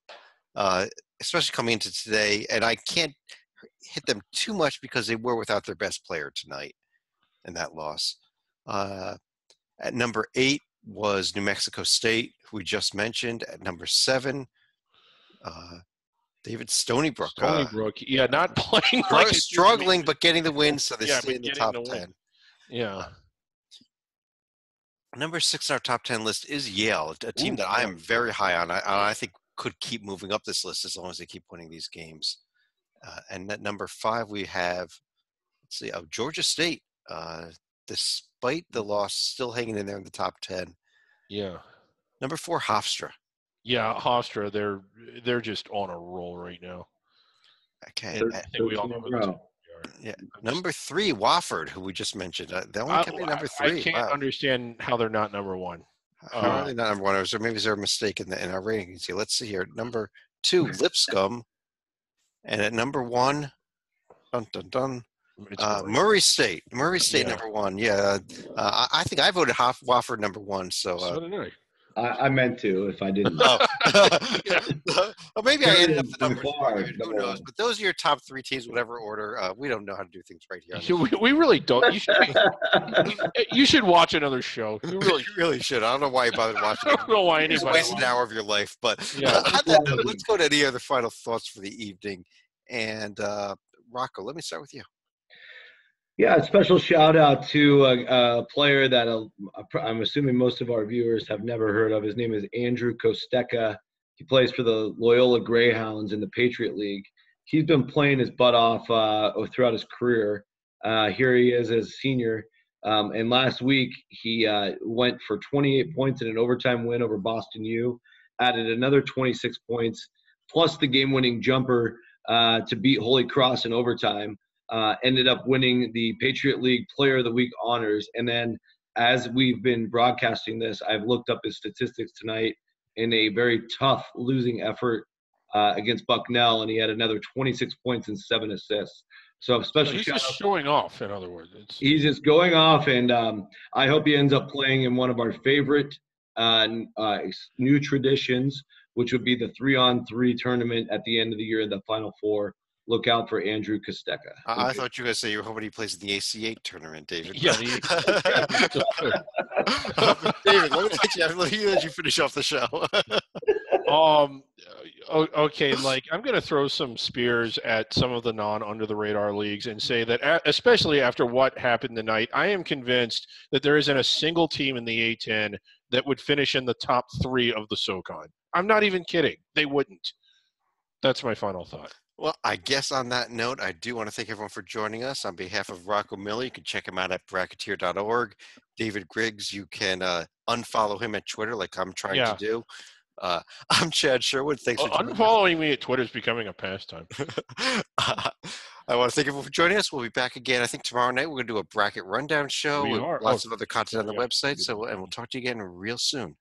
especially coming into today, and I can't hit them too much because they were without their best player tonight in that loss. At number 8 was New Mexico State, who we just mentioned. At number 7, David Stony Brook. Not playing struggling, but getting the win, so they stay in the top 10. Yeah. Number 6 on our top 10 list is Yale, a team that I am very high on. I think could keep moving up this list as long as they keep winning these games. And at number 5, we have, Georgia State. Despite the loss, still hanging in there in the top 10. Yeah. Number 4, Hofstra. Yeah, Hofstra. They're just on a roll right now. Okay. I think we all know who they are. Yeah, number 3, Wofford, who we just mentioned. They only kept me number 3. I can't understand how they're not number 1. How are they not number 1? Or maybe is there a mistake in our rankings here? Let's see here. Number 2, Lipscomb, and at number 1, dun dun dun. Murray State. Number 1. Yeah, I think I voted Wofford number 1. So did I. I meant to if I didn't. Well, maybe I ended up the numbers wrong. Who knows? But those are your top 3 teams, whatever order. We don't know how to do things right here. We really don't. You should watch another show. You really should. I don't know why you bothered watching. I don't know why anybody waste an hour of your life. But let's go to any other final thoughts for the evening. And Rocco, let me start with you. Yeah, a special shout out to a player that I'm assuming most of our viewers have never heard of. His name is Andrew Kostecka. He plays for the Loyola Greyhounds in the Patriot League. He's been playing his butt off throughout his career. Here he is as a senior. And last week, he went for 28 points in an overtime win over Boston U, added another 26 points, plus the game-winning jumper to beat Holy Cross in overtime. Ended up winning the Patriot League Player of the Week honors. And then as we've been broadcasting this, I've looked up his statistics tonight in a very tough losing effort against Bucknell, and he had another 26 points and 7 assists. So special he's just showing off, in other words. He's just going off, and I hope he ends up playing in one of our favorite new traditions, which would be the 3-on-3 tournament at the end of the year in the Final Four. Look out for Andrew Kostecka. I thought you were going to say you were hoping he plays in the AC8 tournament, David. Yeah. David, let me let you finish off the show. Okay, I'm going to throw some spears at some of the non-under-the-radar leagues and say that, especially after what happened tonight, I am convinced that there isn't a single team in the A10 that would finish in the top 3 of the SoCon. I'm not even kidding. They wouldn't. That's my final thought. Well, I guess on that note, I do want to thank everyone for joining us. On behalf of Rocco Miller, you can check him out at bracketeer.org. David Griggs, you can unfollow him at Twitter like I'm trying to do. I'm Chad Sherwood. Thanks for joining unfollowing me at Twitter is becoming a pastime. I want to thank everyone for joining us. We'll be back again, I think, tomorrow night. We're going to do a bracket rundown show with lots of other content on the website. And we'll talk to you again real soon.